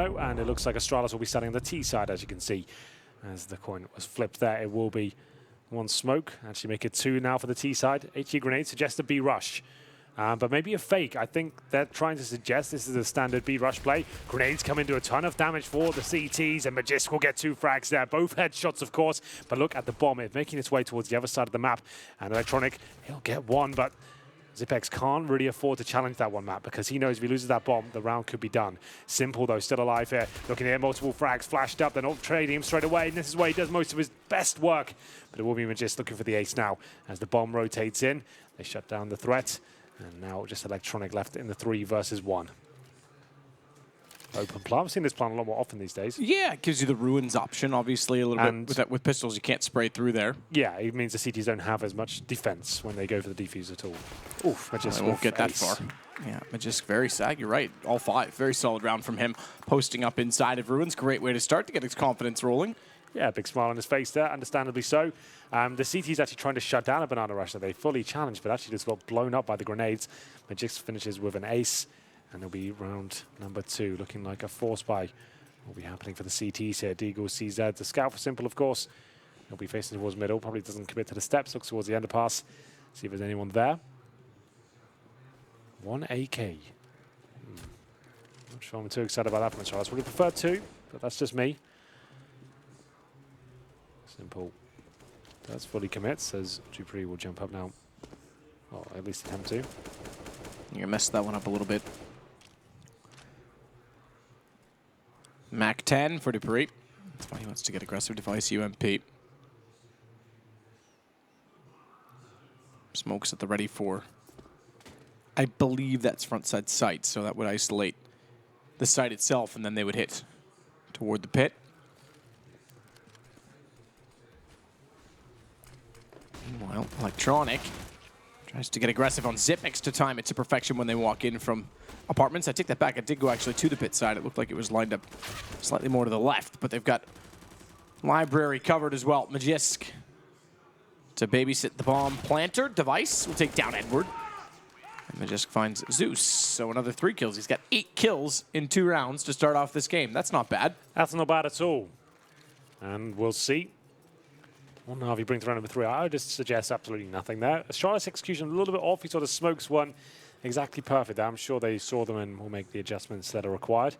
Inferno, and it looks like Astralis will be standing on the T side, as you can see. As the coin was flipped there, it will be one smoke. Actually make it 2 now for the T side. HE grenade suggests a B rush. But maybe a fake. I think they're trying to suggest this is a standard B rush play. Grenades come into a ton of damage for the CTs, and Magisk will get 2 frags there. Both headshots, of course. But look at the bomb. It's making its way towards the other side of the map. And Electronic, he'll get 1, but Zipex can't really afford to challenge that one map because he knows if he loses that bomb, the round could be done. Simple, though, still alive here. Looking at multiple frags flashed up. They're not trading him straight away. And this is where he does most of his best work. But it will be Magisk looking for the ace now. As the bomb rotates in, they shut down the threat. And now just Electronic left in the 3 versus 1. Open plan. I've seen this plan a lot more often these days. Yeah, it gives you the ruins option, obviously, a little bit. With pistols, you can't spray through there. Yeah, it means the CTs don't have as much defense when they go for the defuse at all. Oof, Magisk won't get that far. Yeah, Magisk very sag. You're right. All 5. Very solid round from him. Posting up inside of ruins. Great way to start to get his confidence rolling. Yeah, big smile on his face there, understandably so. The CT's actually trying to shut down a banana rush that they fully challenged, but actually just got blown up by the grenades. Magisk finishes with an ace, and it'll be round number 2, looking like a force buy will be happening for the CTs here. Deagle, CZ, the scout for Simple, of course. He'll be facing towards middle, probably doesn't commit to the steps, looks towards the underpass. See if there's anyone there. 1 AK. Not sure I'm too excited about that from Charles. Would have preferred 2, but that's just me. Simple does fully commit, says Dupree will jump up now. Well, at least attempt to. You messed that one up a little bit. Mac 10 for Dupree. That's why he wants to get aggressive device UMP. Smokes at the ready for. I believe that's front side sight, so that would isolate the site itself, and then they would hit toward the pit. Meanwhile, Electronic tries to get aggressive on Zipex to time it to perfection when they walk in from apartments. I take that back. I did go actually to the pit side. It looked like it was lined up slightly more to the left, but they've got library covered as well. Magisk to babysit the bomb planter. Device will take down Edward. And Magisk finds Zeus. So another 3 kills. He's got 8 kills in 2 rounds to start off this game. That's not bad. That's not bad at all. And we'll see. Well, NaVi brings round number 3. I would just suggest absolutely nothing there. Astralis execution a little bit off. He sort of smokes one exactly perfect. I'm sure they saw them and will make the adjustments that are required.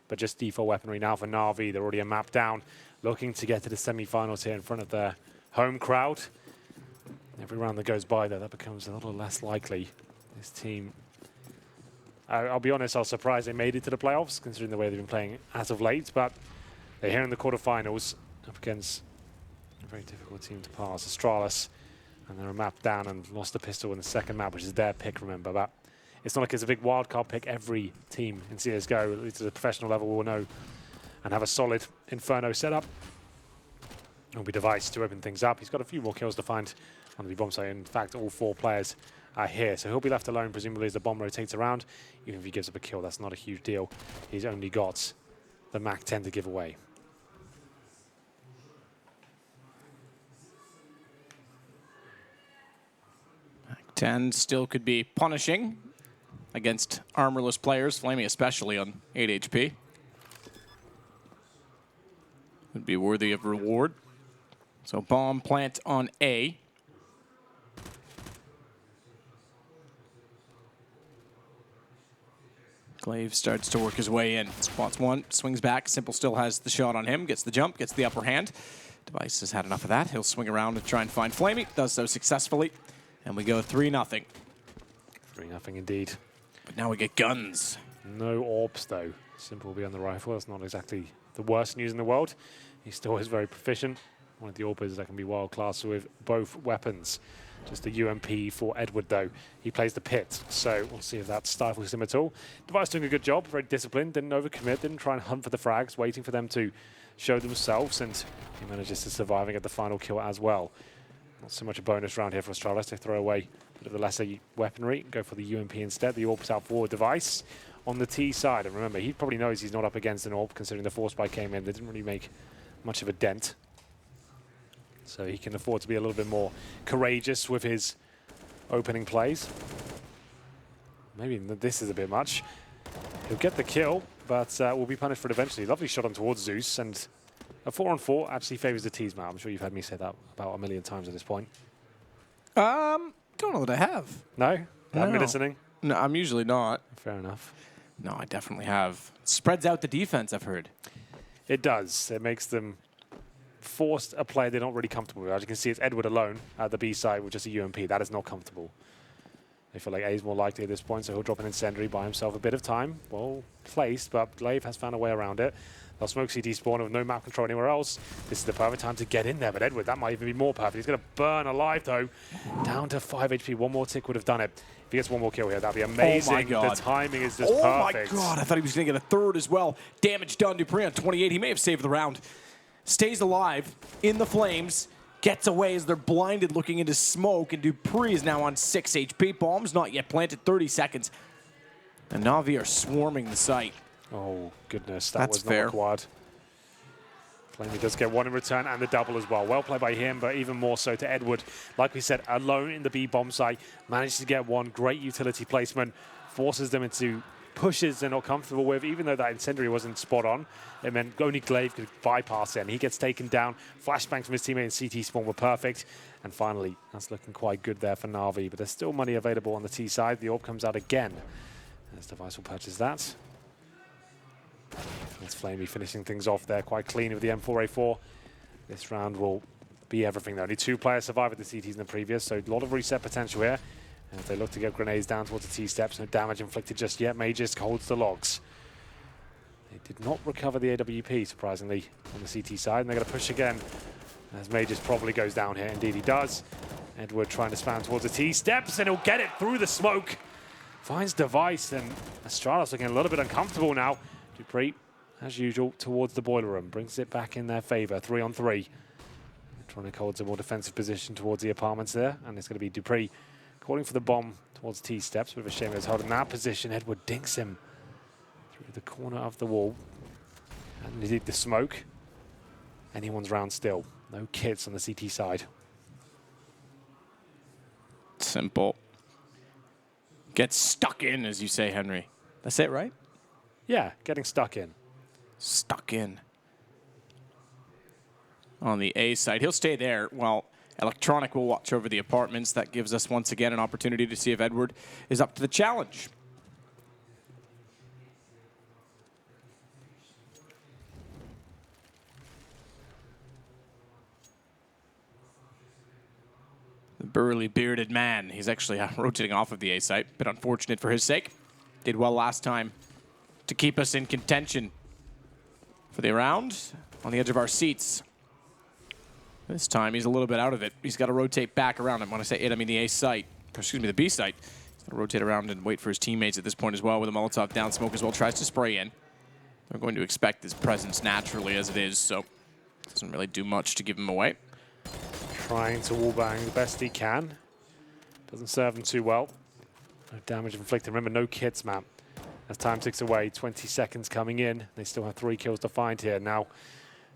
But just default weaponry now for NaVi. They're already a map down, looking to get to the semi-finals here in front of their home crowd. Every round that goes by, though, that becomes a little less likely. This team, I'll be honest, I was surprised they made it to the playoffs, considering the way they've been playing as of late. But they're here in the quarterfinals up against a very difficult team to pass, Astralis, and they're a map down and lost the pistol in the second map, which is their pick, remember. But it's not like it's a big wildcard pick. Every team in CSGO, at least at the professional level, will know and have a solid Inferno setup. It'll be Device to open things up. He's got a few more kills to find on the bomb site. In fact, all 4 players are here, so he'll be left alone, presumably, as the bomb rotates around. Even if he gives up a kill, that's not a huge deal. He's only got the Mac 10 to give away. Mac 10 still could be punishing against armorless players, Flamey especially on 8 HP. Would be worthy of reward. So bomb plant on A. Glaive starts to work his way in. Spots one, swings back. Simple still has the shot on him. Gets the jump, gets the upper hand. Device has had enough of that. He'll swing around and try and find Flamey. Does so successfully. And we go 3-0. 3-0 indeed. But now we get guns. No orbs, though. Simple will be on the rifle. That's not exactly the worst news in the world. He still is very proficient. One of the orbers that can be world class with both weapons. Just a UMP for Edward, though. He plays the pit, so we'll see if that stifles him at all. Device doing a good job, very disciplined, didn't overcommit, didn't try and hunt for the frags, waiting for them to show themselves, and he manages to surviving at the final kill as well. Not so much a bonus round here for Astralis. They throw away a bit of the lesser weaponry, go for the UMP instead. The orb's out for Device on the T side, and remember, he probably knows he's not up against an orb, considering the force spike came in. They didn't really make much of a dent. So he can afford to be a little bit more courageous with his opening plays. Maybe this is a bit much. He'll get the kill, but will be punished for it eventually. Lovely shot on towards Zeus, and a 4-on-4 actually favors the T's, Matt. I'm sure you've had me say that about a million times at this point. Don't know that I have. No? Haven't been listening? No, I'm usually not. Fair enough. No, I definitely have. Spreads out the defense, I've heard. It does. It makes them force a play they're not really comfortable with. As you can see, it's Edward alone at the B side with just a UMP. That is not comfortable. They feel like A is more likely at this point, so he'll drop an incendiary, buy himself a bit of time. Well placed, but Glaive has found a way around it. They'll smoke CT spawn with no map control anywhere else. This is the perfect time to get in there, but Edward, that might even be more perfect. He's going to burn alive, though. Down to 5 HP. One more tick would have done it. If he gets one more kill here, that'd be amazing. Oh my God. The timing is just perfect. Oh my God, I thought he was going to get a third as well. Damage done. dupreeh on 28. He may have saved the round. Stays alive in the flames. Gets away as they're blinded looking into smoke, and dupreeh is now on 6 HP. Bomb's not yet planted. 30 seconds. And NaVi are swarming the site. Oh, goodness. That That's was fair. not required. Flamey does get one in return and the double as well. Well played by him, but even more so to Edward. Like we said, alone in the B bomb site, managed to get one. Great utility placement. Forces them into pushes they're not comfortable with, even though that incendiary wasn't spot on. It meant only Glaive could bypass it, and he gets taken down. Flashbangs from his teammate and CT spawn were perfect. And finally, that's looking quite good there for NaVi, but there's still money available on the T side. The orb comes out again. As Device will purchase that. It's Flamey finishing things off there quite clean with the M4A4. This round will be everything though. Only 2 players survived with the CTs in the previous, so a lot of reset potential here. And if they look to get grenades down towards the T-steps, no damage inflicted just yet. Mages holds the logs. They did not recover the AWP, surprisingly, on the CT side, and they're going to push again as Mages probably goes down here. Indeed he does. Edward trying to spam towards the T-steps, and he'll get it through the smoke. Finds Device, and Astralis looking a little bit uncomfortable now. dupreeh, as usual, towards the boiler room. Brings it back in their favor, 3-on-3. Electronic holds a more defensive position towards the apartments there, and it's going to be dupreeh calling for the bomb towards T-steps. Bit of a shame he was holding that position. Edward dinks him through the corner of the wall. And indeed the smoke. Anyone's round still. No kits on the CT side. Simple. Get stuck in, as you say, Henry. That's it, right? Yeah, getting stuck in. Stuck in. On the A side. He'll stay there while Electronic will watch over the apartments. That gives us once again an opportunity to see if Edward is up to the challenge. The burly bearded man. He's actually rotating off of the A site. Bit unfortunate for his sake. Did well last time to keep us in contention for the round on the edge of our seats. This time, he's a little bit out of it. He's got to rotate back around. And when I say it, I mean the A site. Excuse me, the B site. He's got to rotate around and wait for his teammates at this point as well with a Molotov down. Smoke as well tries to spray in. They're going to expect his presence naturally as it is, so doesn't really do much to give him away. Trying to wallbang the best he can. Doesn't serve him too well. No damage inflicted. Remember, no kits, man. As time ticks away, 20 seconds coming in. They still have 3 kills to find here. Now,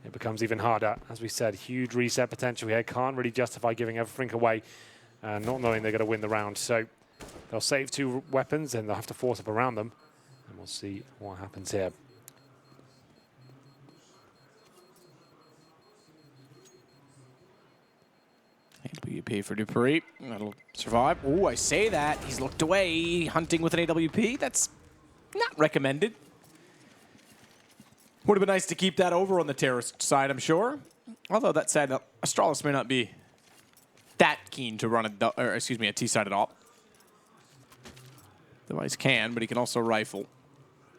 it becomes even harder. As we said, huge reset potential here. Can't really justify giving everything away, not knowing they're going to win the round. So they'll save 2 weapons and they'll have to force up around them. And we'll see what happens here. AWP for dupreeh. That'll survive. Oh, I say that. He's looked away. Hunting with an AWP. That's not recommended. Would have been nice to keep that over on the terrorist side, I'm sure. Although that said, Astralis may not be that keen to run a T side at all. Device can, but he can also rifle.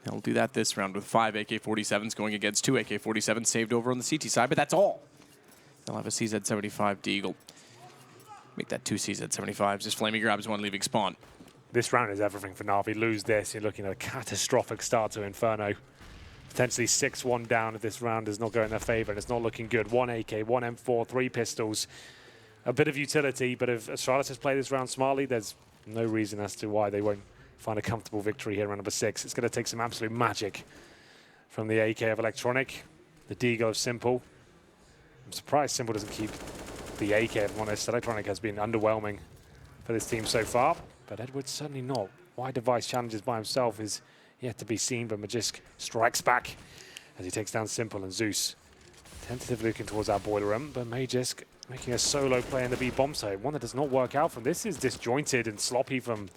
He'll do that this round with 5 AK-47s going against 2 AK-47s saved over on the CT side, but that's all. They'll have a CZ-75 Deagle. Make that 2 CZ-75s. Just Flamey grabs one, leaving spawn. This round is everything for NaVi. Lose this, you're looking at a catastrophic start to Inferno. Potentially 6-1 down if this round does not go in their favor, and it's not looking good. 1 AK, 1 M4, 3 pistols. A bit of utility, but if Astralis has played this round smartly, there's no reason as to why they won't find a comfortable victory here in round number 6. It's going to take some absolute magic from the AK of Electronic, the Deagle of Simple. I'm surprised Simple doesn't keep the AK, if I'm honest. Electronic has been underwhelming for this team so far, but Edward's certainly not. Why Device challenges by himself is yet to be seen, but Magisk strikes back as he takes down Simple and Zeus. Tentatively looking towards our boiler room, but Magisk making a solo play in the B bomb side. One that does not work out from this is disjointed and sloppy from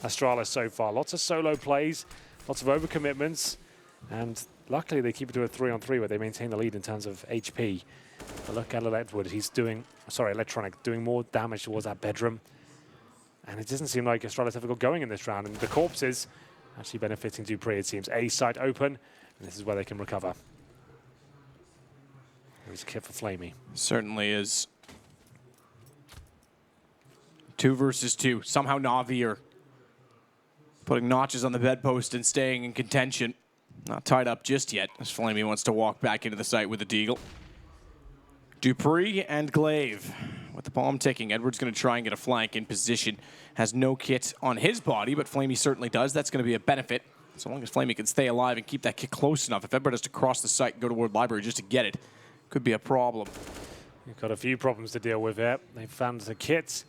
Astralis so far. Lots of solo plays, lots of overcommitments, and luckily they keep it to a 3-on-3 where they maintain the lead in terms of HP. But look at Edward, he's Electronic, doing more damage towards that bedroom. And it doesn't seem like Astralis have got going in this round, and the corpses actually benefiting dupreeh, it seems. A site open, and this is where they can recover. There's a kit for Flamey. Certainly is. 2 versus 2. Somehow NaVi are putting notches on the bedpost and staying in contention. Not tied up just yet, as Flamey wants to walk back into the site with a deagle. dupreeh and Glaive with the bomb ticking. Edward's going to try and get a flank in position. Has no kit on his body, but Flamey certainly does. That's going to be a benefit, so long as Flamey can stay alive and keep that kit close enough. If Edward has to cross the site and go toward library just to get it, could be a problem. You've got a few problems to deal with here. They've found the kits.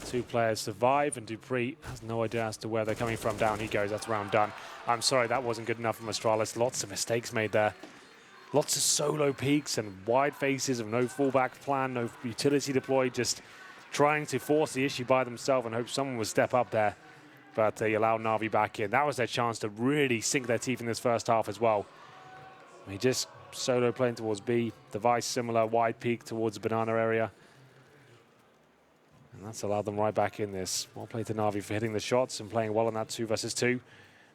2 players survive, and dupreeh has no idea as to where they're coming from. Down he goes. That's round done. I'm sorry, that wasn't good enough from Astralis. Lots of mistakes made there. Lots of solo peeks and wide faces of no fallback plan, no utility deployed, just trying to force the issue by themselves and hope someone would step up there. But they allow NaVi back in. That was their chance to really sink their teeth in this first half as well. They just solo playing towards B. Device similar, wide peak towards the banana area. And that's allowed them right back in this. Well played to NaVi for hitting the shots and playing well on that 2 versus 2.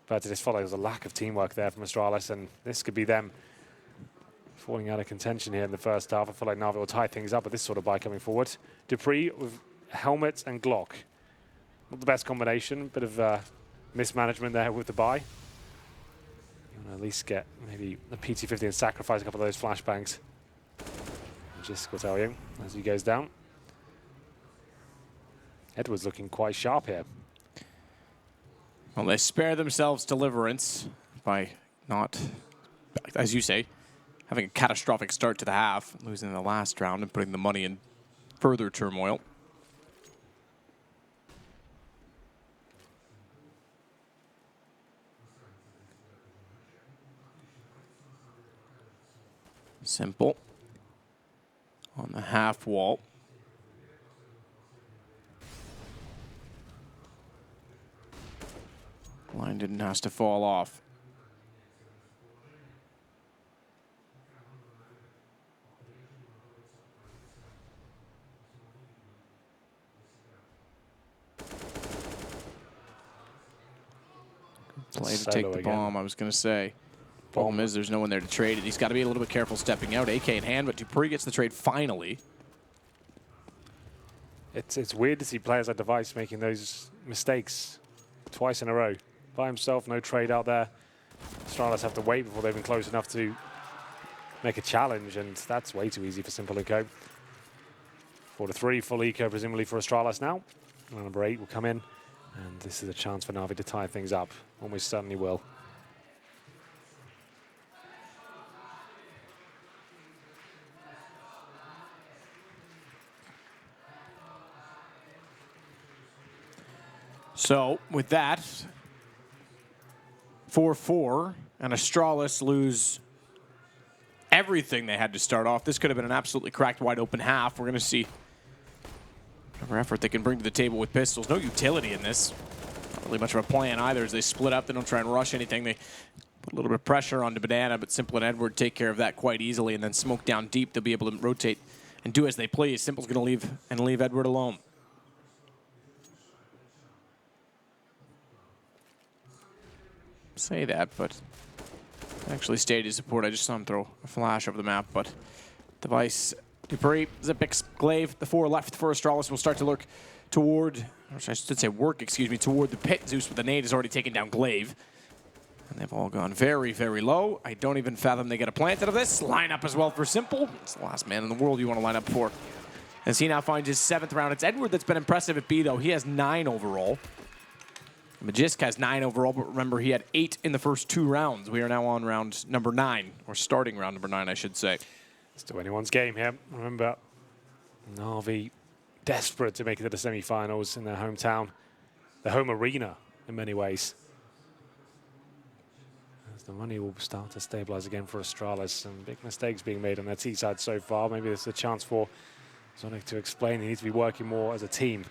But it just felt like there was a lack of teamwork there from Astralis, and this could be them falling out of contention here in the first half. I feel like NaVi will tie things up with this sort of buy coming forward. dupreeh with helmet and Glock. Not the best combination, bit of mismanagement there with the buy. You want to at least get maybe the PT-50 and sacrifice a couple of those flashbangs. Just will tell you as he goes down. Edward's looking quite sharp here. Well, they spare themselves deliverance by not, as you say, having a catastrophic start to the half, losing in the last round and putting the money in further turmoil. Simple on the half wall. Line didn't have to fall off. Play to take the bomb, I was going to say. Problem is there's no one there to trade it. He's got to be a little bit careful stepping out. AK in hand, but dupreeh gets the trade finally. It's weird to see players like Device making those mistakes twice in a row. By himself, no trade out there. Astralis have to wait before they've been close enough to make a challenge, and that's way too easy for Simple Eco. 4-3, full eco presumably for Astralis now. Round number 8 will come in, and this is a chance for NaVi to tie things up. Almost certainly will. So, with that, 4-4, and Astralis lose everything they had to start off. This could have been an absolutely cracked, wide open half. We're going to see whatever effort they can bring to the table with pistols. No utility in this. Not really much of a plan either as they split up. They don't try and rush anything. They put a little bit of pressure onto Banana, but Simple and Edward take care of that quite easily, and then smoke down deep. They'll be able to rotate and do as they please. Simple's going to leave Edward alone. Say that, but actually stayed his support. I just saw him throw a flash over the map, but Device, dupreeh, Zipix, Glaive, the 4 left for Astralis will start to lurk toward, or I should say work, excuse me, toward the pit. Zeus with the nade has already taken down Glaive. And they've all gone very, very low. I don't even fathom they get a plant out of this. Line up as well for Simple. It's the last man in the world you want to line up for. As he now finds his 7th round. It's Edward that's been impressive at B, though. He has 9 overall. Magisk has 9 overall, but remember, he had 8 in the first 2 rounds. We are now on round number 9, or starting round number 9, I should say. Still anyone's game here. Remember, NaVi desperate to make it to the semi-finals in their hometown, the home arena in many ways. the money will start to stabilize again for Astralis. Some big mistakes being made on their T side so far. Maybe there's a chance for Sonic to explain. He needs to be working more as a team.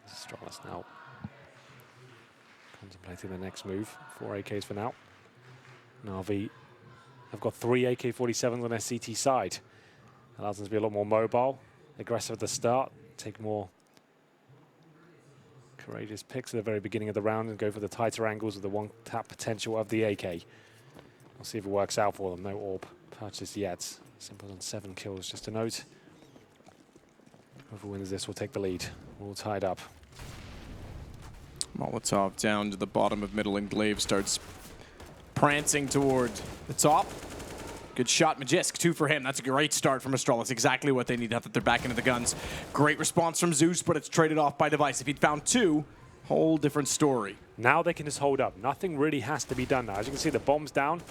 Astralis now contemplating the next move. 4 AKs for now. NaVi have got 3 AK-47s on their CT side. Allows them to be a lot more mobile, aggressive at the start, take more courageous picks at the very beginning of the round and go for the tighter angles with the one-tap potential of the AK. We'll see if it works out for them. No AWP purchased yet. Simple on 7 kills, just a note. Whoever wins this will take the lead. All tied up. Molotov down to the bottom of middle, and Glaive starts prancing toward the top. Good shot, Magisk, 2 for him. That's a great start from Astralis. Exactly what they need now that they're back into the guns. Great response from Zeus, but it's traded off by Device. If he'd found 2, whole different story. Now they can just hold up. Nothing really has to be done now. As you can see, the bomb's down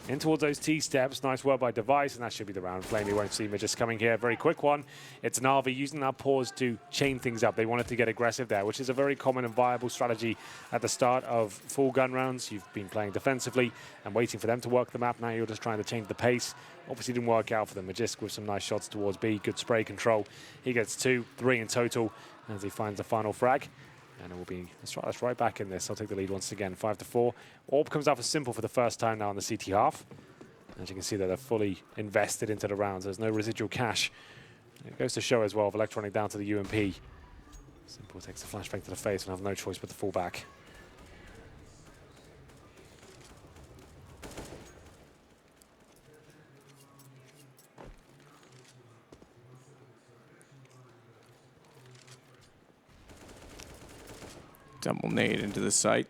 in towards those T-steps. Nice work by Device, and that should be the round. Flame, you won't see Magisk coming here. Very quick one. It's NaVi using that pause to chain things up. They wanted to get aggressive there, which is a very common and viable strategy at the start of full gun rounds. You've been playing defensively and waiting for them to work the map. Now you're just trying to change the pace. Obviously didn't work out for them. Magisk with some nice shots towards B. Good spray control. He gets 2, 3 in total as he finds the final frag. And it will be Astralis right back in this. I'll take the lead once again, 5-4. AWP comes out for Simple for the first time now on the CT half. As you can see, they're fully invested into the rounds. There's no residual cash. It goes to show as well, of Electronic down to the UMP. Simple takes the flashbang to the face and have no choice but to fall back. Double nade into the site.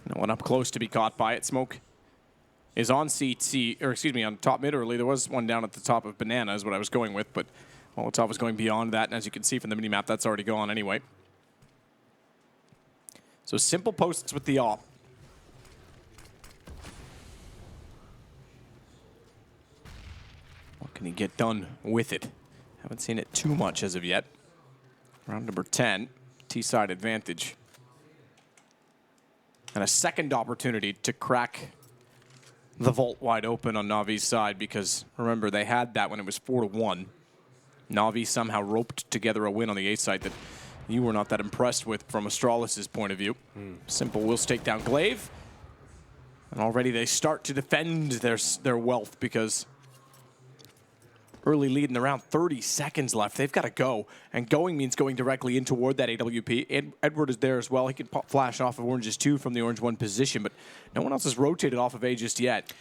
No one up close to be caught by it. Smoke is on CT, or excuse me, on top mid early. There was one down at the top of Banana is what I was going with, but Molotov was going beyond that, and as you can see from the minimap, that's already gone anyway. So Simple posts with the AWP. What can he get done with it? Haven't seen it too much as of yet. Round number 10. T-side advantage. And a second opportunity to crack the vault wide open on NaVi's side, because remember, they had that when it was 4-1. NaVi somehow roped together a win on the A side that you were not that impressed with from Astralis' point of view. Simple will take down Glaive. And already they start to defend their wealth, because early lead in the round, 30 seconds left. They've got to go. And going means going directly in toward that AWP. Edward is there as well. He can flash off of Orange's 2 from the Orange 1 position, but no one else has rotated off of A just yet.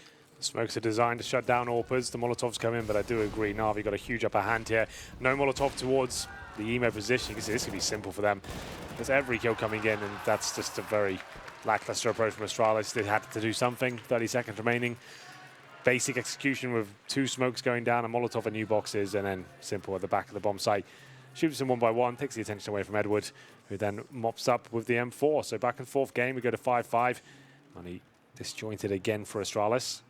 Smokes are designed to shut down AWPers. The Molotovs come in, but I do agree. NaVi got a huge upper hand here. No Molotov towards the emo position. You can see this could be simple for them. There's every kill coming in, and that's just a very lackluster approach from Astralis. They had to do something. 30 seconds remaining. Basic execution with 2 smokes going down, a Molotov and new boxes, and then Simple at the back of the bomb site. Shoots them 1 by 1, takes the attention away from Edward, who then mops up with the M4. So back and forth game, we go to 5-5. Money disjointed again for Astralis.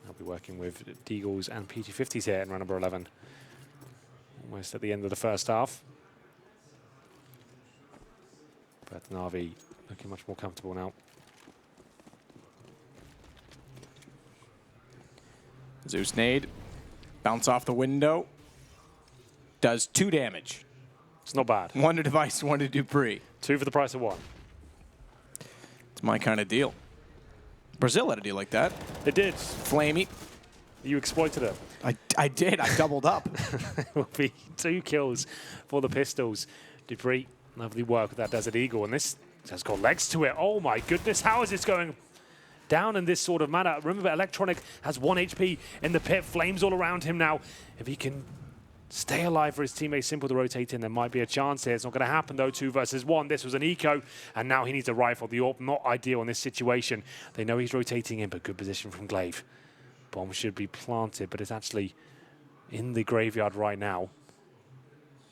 I'll be working with Deagles and PG50s here in round number 11. Almost at the end of the first half. But NaVi looking much more comfortable now. Zeus nade, bounce off the window, does 2 damage. It's not bad. 1 to Device, 1 to Dupree. 2 for the price of 1. It's my kind of deal. Brazil had a deal like that. It did. Flamey. You exploited it. I did. I doubled up. It will be 2 kills for the Pistols. Dupree, lovely work with that Desert Eagle, and this has got legs to it. Oh my goodness, how is this going down in this sort of manner? Remember, Electronic has 1 HP in the pit. Flames all around him now. If he can stay alive for his teammate Simple to rotate in, there might be a chance here. It's not going to happen, though. 2 versus 1. This was an eco, and now he needs a rifle. The AWP, not ideal in this situation. They know he's rotating in, but good position from Glaive. Bomb should be planted, but it's actually in the graveyard right now.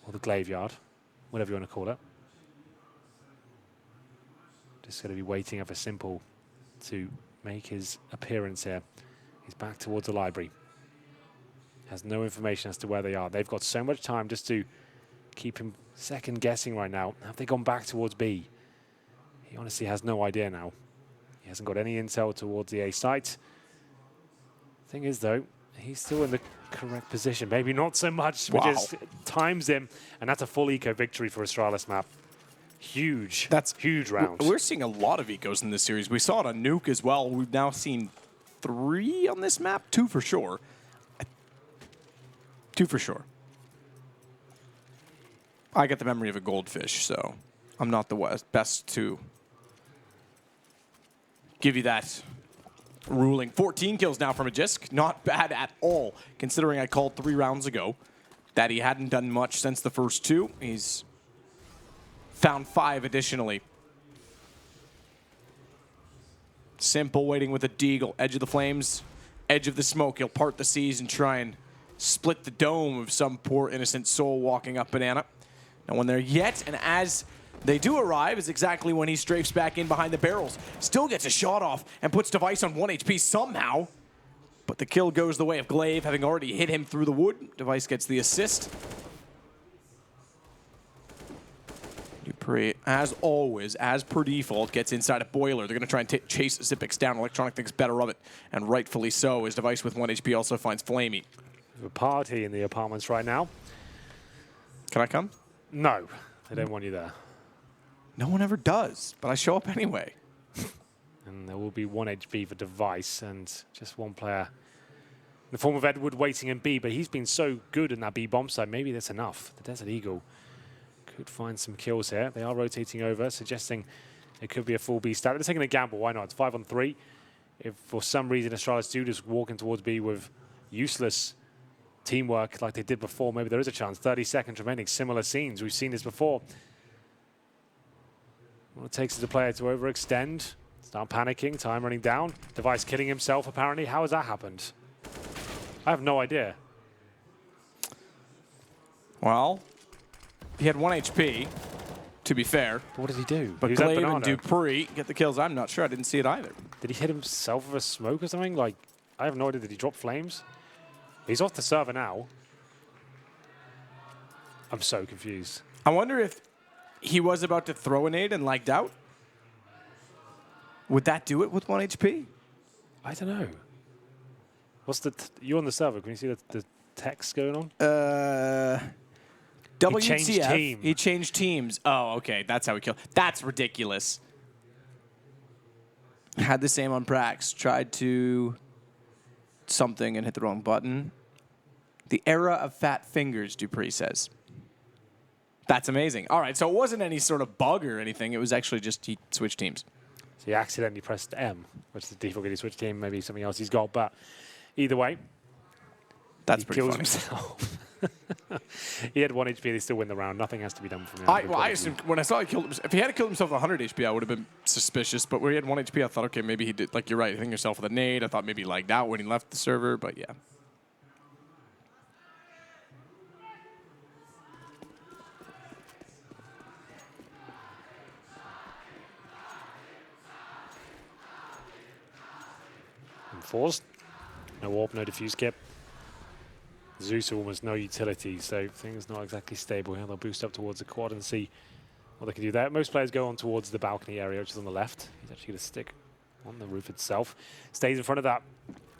Or the graveyard, whatever you want to call it. Just going to be waiting up for Simple to make his appearance here. He's back towards the library. Has no information as to where they are. They've got so much time just to keep him second guessing right now. Have they gone back towards B? He honestly has no idea now. He hasn't got any intel towards the A site. Thing is, though, he's still in the correct position. Maybe not so much. Wow. We just times him, and that's a full eco victory for Astralis map. Huge. That's huge round. We're seeing a lot of ecos in this series. We saw it on Nuke as well. We've now seen 3 on this map. 2 for sure. 2 for sure. I get the memory of a goldfish, so I'm not the best to give you that ruling. 14 kills now from a Jisk. Not bad at all, considering I called 3 rounds ago that he hadn't done much since the first 2. He's found 5 additionally. Simple waiting with a deagle. Edge of the flames, edge of the smoke. He'll part the seas and try and split the dome of some poor innocent soul walking up banana. No one there yet, and as they do arrive is exactly when he strafes back in behind the barrels. Still gets a shot off and puts Device on 1 HP somehow. But the kill goes the way of Glaive, having already hit him through the wood. Device gets the assist. Dupree, as always, as per default, gets inside a boiler. They're going to try and chase Xyp9x down. Electronic thinks better of it, and rightfully so, as Device with 1 HP also finds Flamey. There's a party in the apartments right now. Can I come? No, they don't want you there. No one ever does, but I show up anyway. And there will be 1 HP for Device and just 1 player in the form of Edward waiting in B, but he's been so good in that B bomb site. Maybe that's enough. The Desert Eagle could find some kills here. They are rotating over, suggesting it could be a full B stat. They're taking a gamble. Why not? It's 5 on 3. If for some reason Astralis do just walking towards B with useless teamwork like they did before, maybe there is a chance. 30 seconds remaining. Similar scenes. We've seen this before. What it takes is a player to overextend, start panicking, time running down. Device killing himself, apparently. How has that happened? I have no idea. Well, he had 1 HP, to be fair. What did he do? But He was at Glaive and Banana. Dupree get the kills. I'm not sure. I didn't see it either. Did he hit himself with a smoke or something? Like, I have no idea. Did he drop flames? He's off the server now. I'm so confused. I wonder if he was about to throw a nade and lagged out. Would that do it with 1 HP? I don't know. What's the... you on the server. Can you see the text going on? WTF. changed team. He changed teams. Oh, okay. That's how he killed. That's ridiculous. Had the same on Prax. Tried to something and hit the wrong button. The era of fat fingers, Dupree says. That's amazing. All right, so it wasn't any sort of bug or anything. It was actually just he switched teams. So he accidentally pressed M, which is the default getting switch team, maybe something else he's got. But either way, That's he pretty kills funny. himself. He had 1 HP, they still win the round. Nothing has to be done from him. I assumed when I saw he killed himself, if he had killed himself with 100 HP, I would have been suspicious. But where he had 1 HP, I thought, okay, maybe he did. Like, you're right, hitting yourself with a nade. I thought maybe he lagged out when he left the server, but yeah. Forced. No warp, no diffuse kit. Zeus almost no utility, so things not exactly stable here. They'll boost up towards the quad and see what they can do there. Most players go on towards the balcony area, which is on the left. He's actually going to stick on the roof itself. Stays in front of that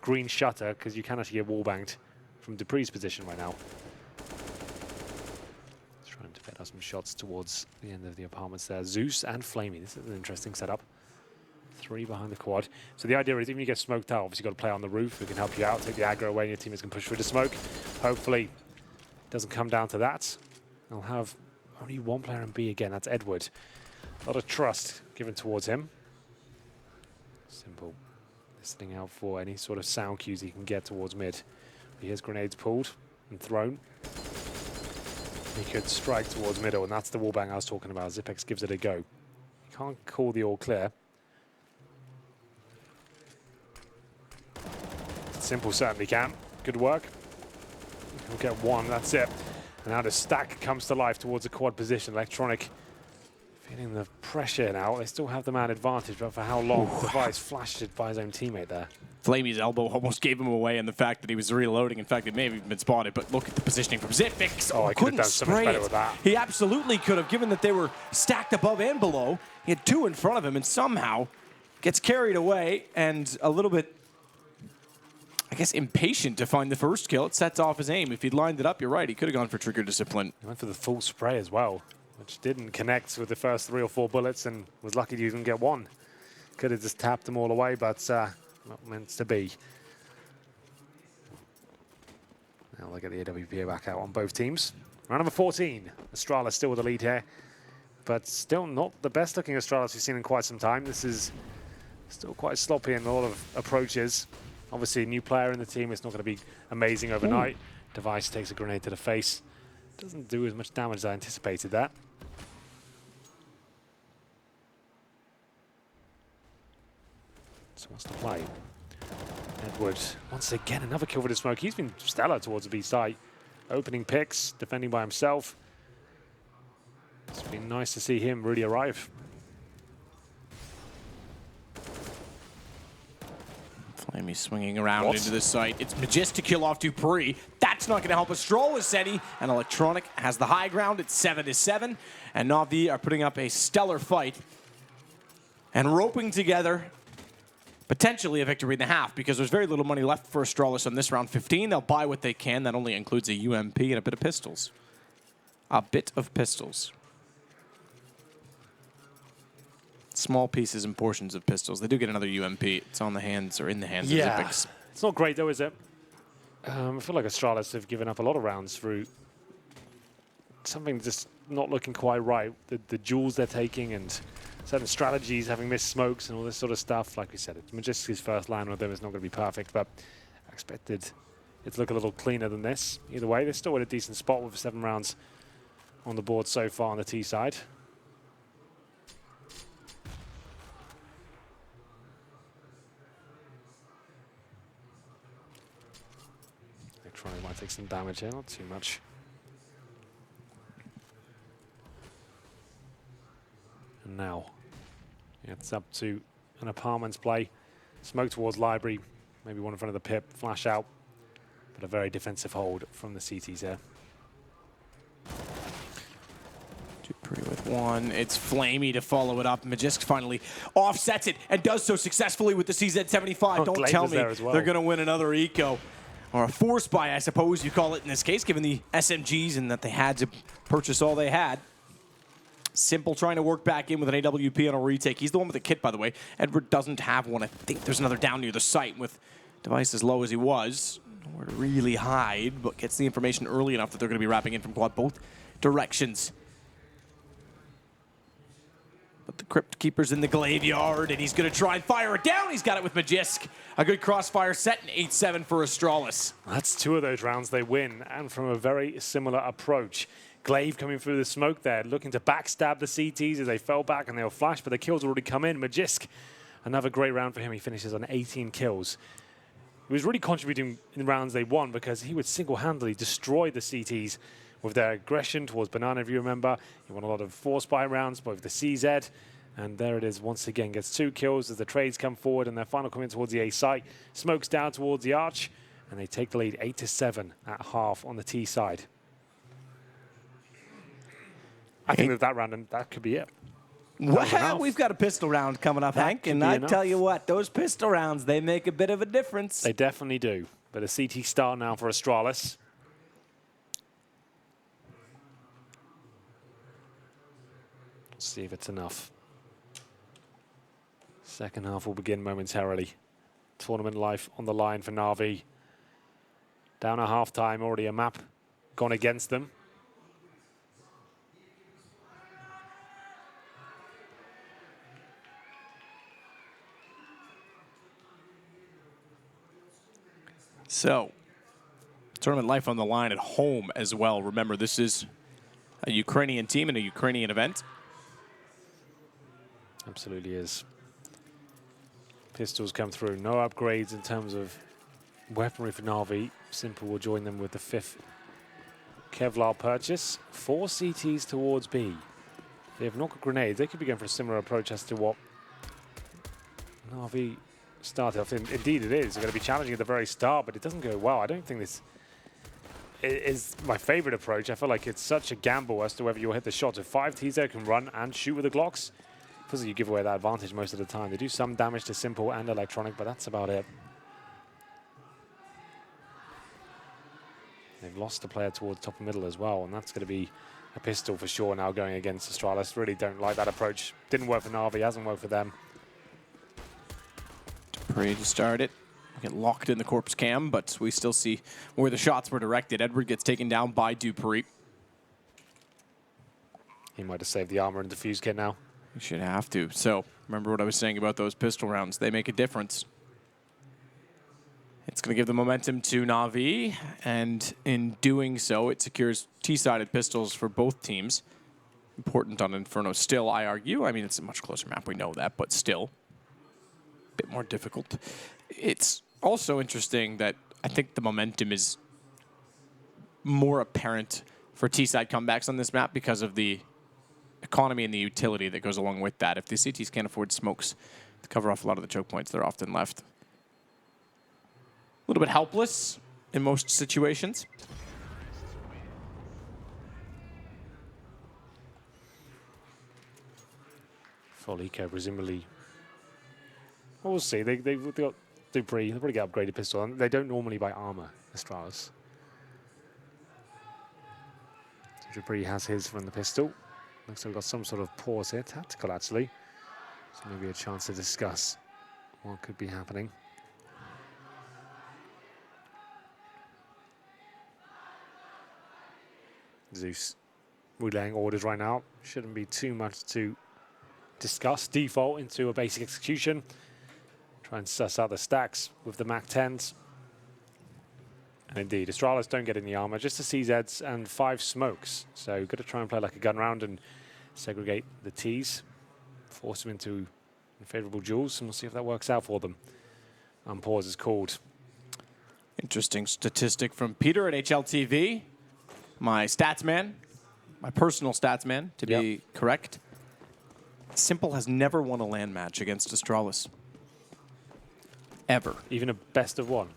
green shutter, because you can actually get wall banged from Dupree's position right now. He's trying to get us some shots towards the end of the apartments there. Zeus and Flamey. This is an interesting setup. 3 behind the quad. So the idea is even if you get smoked out, obviously you've got to play on the roof. We can help you out, take the aggro away, and your teammates can push through the smoke. Hopefully it doesn't come down to that. They'll have only 1 player in B again. That's Edward. A lot of trust given towards him. Simple. Listening out for any sort of sound cues he can get towards mid. He has grenades pulled and thrown. He could strike towards middle, and that's the wallbang I was talking about. Xyp9x gives it a go. He can't call the all clear. Simple certainly can. Good work. He'll get 1, that's it. And now the stack comes to life towards the quad position. Electronic feeling the pressure now. They still have the man advantage, but for how long? Device flashed it by his own teammate there. Flamey's elbow almost gave him away, and the fact that he was reloading. In fact, it may have even been spotted, but look at the positioning from Zipix. Oh, I could have done so much better with that. He absolutely could have, given that they were stacked above and below. He had two in front of him, and somehow gets carried away and a little bit, I guess, impatient to find the first kill. It sets off his aim. If he'd lined it up, you're right, he could have gone for trigger discipline. He went for the full spray as well, which didn't connect with the first 3 or 4 bullets and was lucky to even get one. Could have just tapped them all away, but not meant to be. Now look at the AWP back out on both teams. Round number 14. Astralis still with the lead here, but still not the best looking Astralis we've seen in quite some time. This is still quite sloppy in a lot of approaches. Obviously a new player in the team, it's not going to be amazing overnight. Device takes a grenade to the face. Doesn't do as much damage as I anticipated that. So what's the play? Edward, once again, another kill for the smoke. He's been stellar towards the B site. Opening picks, defending by himself. It's been nice to see him really arrive. Flamey swinging around into the site. It's Magist to kill off Dupree. That's not going to help Astralis any. And Electronic has the high ground. It's 7-7. And NaVi are putting up a stellar fight and roping together potentially a victory in the half, because there's very little money left for Astralis on this round 15. They'll buy what they can. That only includes a UMP and a bit of pistols. A bit of pistols. Small pieces and portions of pistols. They do get another UMP. It's on the hands, or in the hands of Zipix. It's not great though, is it? I feel like Astralis have given up a lot of rounds through something just not looking quite right. The duels they're taking and certain strategies, having missed smokes and all this sort of stuff. Like we said, it's Majestic's first line with them. It's not going to be perfect, but I expected it to look a little cleaner than this. Either way, they're still in a decent spot with 7 rounds on the board so far on the T side. Electronic might take some damage here, not too much. And now it's up to an apartments play. Smoke towards library, maybe one in front of the pip, flash out, but a very defensive hold from the CTs here. Dupree with one. It's Flamey to follow it up. Magisk finally offsets it and does so successfully with the CZ75. Oh, Don't Glaive tell is me there as well. they're going to win another eco. Or a force buy, I suppose you call it in this case, given the SMGs and that they had to purchase all they had. Simple trying to work back in with an AWP on a retake. He's the one with the kit, by the way. Edward doesn't have one. I think there's another down near the site with Device as low as he was. Nowhere to really hide, but gets the information early enough that they're going to be wrapping in from quad both directions. But the Crypt Keeper's in the graveyard, and he's going to try and fire it down. He's got it with Magisk. A good crossfire set, and 8-7 for Astralis. That's 2 of those rounds they win, and from a very similar approach. Glaive coming through the smoke there, looking to backstab the CTs as they fell back and they'll flash, but the kills already come in. Magisk, another great round for him. He finishes on 18 kills. He was really contributing in the rounds they won because he would single-handedly destroy the CTs with their aggression towards Banana, if you remember. He won a lot of force buy rounds, both the CZ, and there it is once again. Gets 2 kills as the trades come forward and their final coming towards the A site. Smokes down towards the arch, and they take the lead 8-7 at half on the T side. I think that round, and that could be it. Well, we've got a pistol round coming up, Hank, and I tell you what, those pistol rounds, they make a bit of a difference. They definitely do. But a CT start now for Astralis. Let's see if it's enough. Second half will begin momentarily. Tournament life on the line for NaVi. Down at halftime, already a map gone against them. So, tournament life on the line at home as well. Remember, this is a Ukrainian team and a Ukrainian event. Absolutely is. Pistols come through. No upgrades in terms of weaponry for NaVi. Simple will join them with the 5th Kevlar purchase. 4 CTs towards B. They have not got grenades. They could be going for a similar approach as to what NaVi start off. Indeed it is. It's going to be challenging at the very start, but it doesn't go well. I don't think this is my favorite approach. I feel like it's such a gamble as to whether you'll hit the shots. If 5 T's there can run and shoot with the Glocks, because you give away that advantage most of the time. They do some damage to Simple and Electronic, but that's about it. They've lost a player towards top and middle as well, and that's going to be a pistol for sure now going against Astralis. Really don't like that approach. Didn't work for NaVi, hasn't worked for them. Dupree to start it. Get locked in the corpse cam, but we still see where the shots were directed. Edward gets taken down by Dupree. He might have saved the armor and defuse kit now. He should have to. So remember what I was saying about those pistol rounds. They make a difference. It's going to give the momentum to NaVi, and in doing so, it secures T-sided pistols for both teams. Important on Inferno still, I argue. I mean, it's a much closer map, we know that, but still a bit more difficult. It's also interesting that I think the momentum is more apparent for T-side comebacks on this map because of the economy and the utility that goes along with that. If the CTs can't afford smokes to cover off a lot of the choke points, they're often left a little bit helpless in most situations. Full eco, presumably. Well, we'll see. They've got Dupree. They'll probably get upgraded pistol. They don't normally buy armor, Astralis. So Dupree has his from the pistol. Looks like we've got some sort of pause here. Tactical, actually. So maybe a chance to discuss what could be happening. Zeus relaying orders right now. Shouldn't be too much to discuss. Default into a basic execution. Try and suss out the stacks with the Mac 10s. And indeed, Astralis don't get in the armor, just the CZs and 5 smokes. So you've got to try and play like a gun round and segregate the Ts, force them into unfavorable duels, and we'll see if that works out for them. Pause is called. Interesting statistic from Peter at HLTV. My stats man, my personal stats man, to be correct. Simple has never won a LAN match against Astralis. Ever. Even a best of one,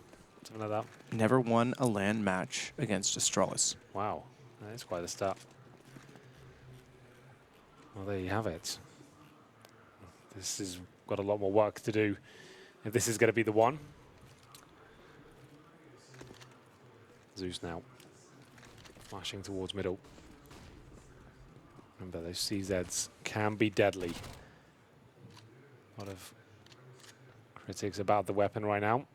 something like that. Never won a LAN match against Astralis. Wow, that is quite a start. Well, there you have it. This has got a lot more work to do if this is going to be the one. Zeus now. Flashing towards middle. Remember, those CZs can be deadly. A lot of critics about the weapon right now.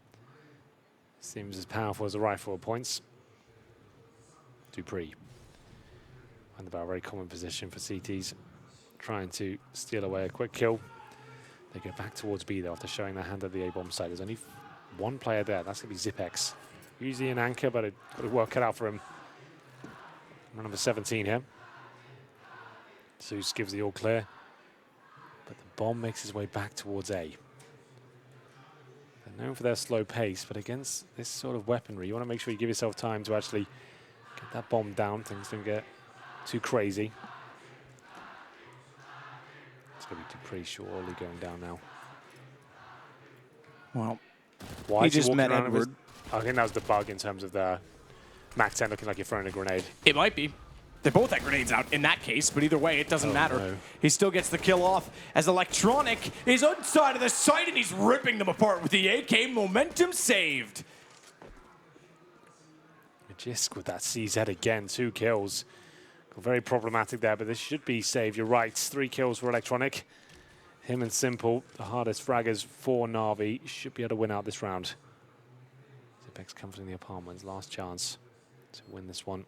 Seems as powerful as a rifle at points. Dupree. And about a very common position for CTs. Trying to steal away a quick kill. They go back towards B though after showing their hand at the A-bomb side. There's only one player there. That's going to be Zipex. Usually an anchor, but it got to work it out for him. Number 17 here. Zeus gives the all clear. But the bomb makes his way back towards A. They're known for their slow pace, but against this sort of weaponry, you want to make sure you give yourself time to actually get that bomb down. Things don't get too crazy. It's going to be Dupree surely going down now. Well, why he just met Edward. I think that was the bug in terms of the Mac 10 looking like you're throwing a grenade. It might be. They both had grenades out in that case, but either way, it doesn't matter. No. He still gets the kill off as Electronic is outside of the site and he's ripping them apart with the AK. Momentum saved. Magisk with that CZ again, 2 kills. Very problematic there, but this should be saved. You're right, 3 kills for Electronic. Him and Simple, the hardest fraggers for NaVi, should be able to win out this round. Zipex comforting the apartments, last chance to win this one.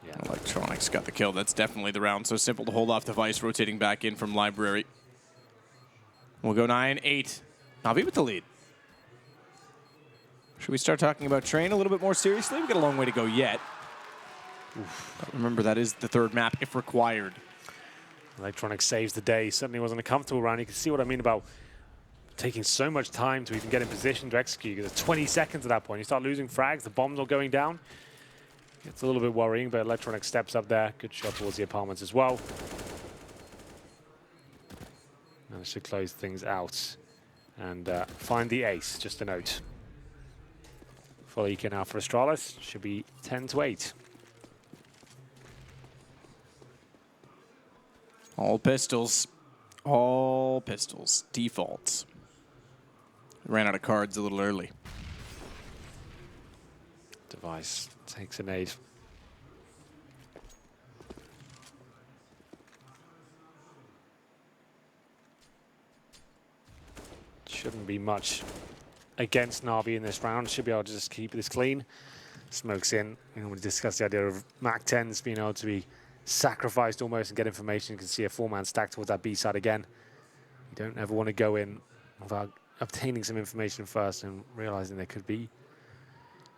Yeah. Electronics got the kill. That's definitely the round. So Simple to hold off device, rotating back in from Library. We'll go 9-8. NaVi with the lead. Should we start talking about Train a little bit more seriously? We've got a long way to go yet. But remember, that is the 3rd map if required. Electronic saves the day. Certainly wasn't a comfortable round. You can see what I mean about taking so much time to even get in position to execute. There's 20 seconds at that point. You start losing frags, the bombs are going down. It's a little bit worrying, but Electronic steps up there. Good shot towards the apartments as well. Managed to close things out and find the ace, just a note. Full EK now for Astralis. Should be 10-8. All pistols. All pistols. Defaults. Ran out of cards a little early. Device takes a nade. Shouldn't be much against NaVi in this round. Should be able to just keep this clean. Smokes in. You know, we discussed the idea of Mac 10s being able to be sacrificed almost and get information. You can see a 4-man stack towards that B side again. You don't ever want to go in without obtaining some information first and realizing there could be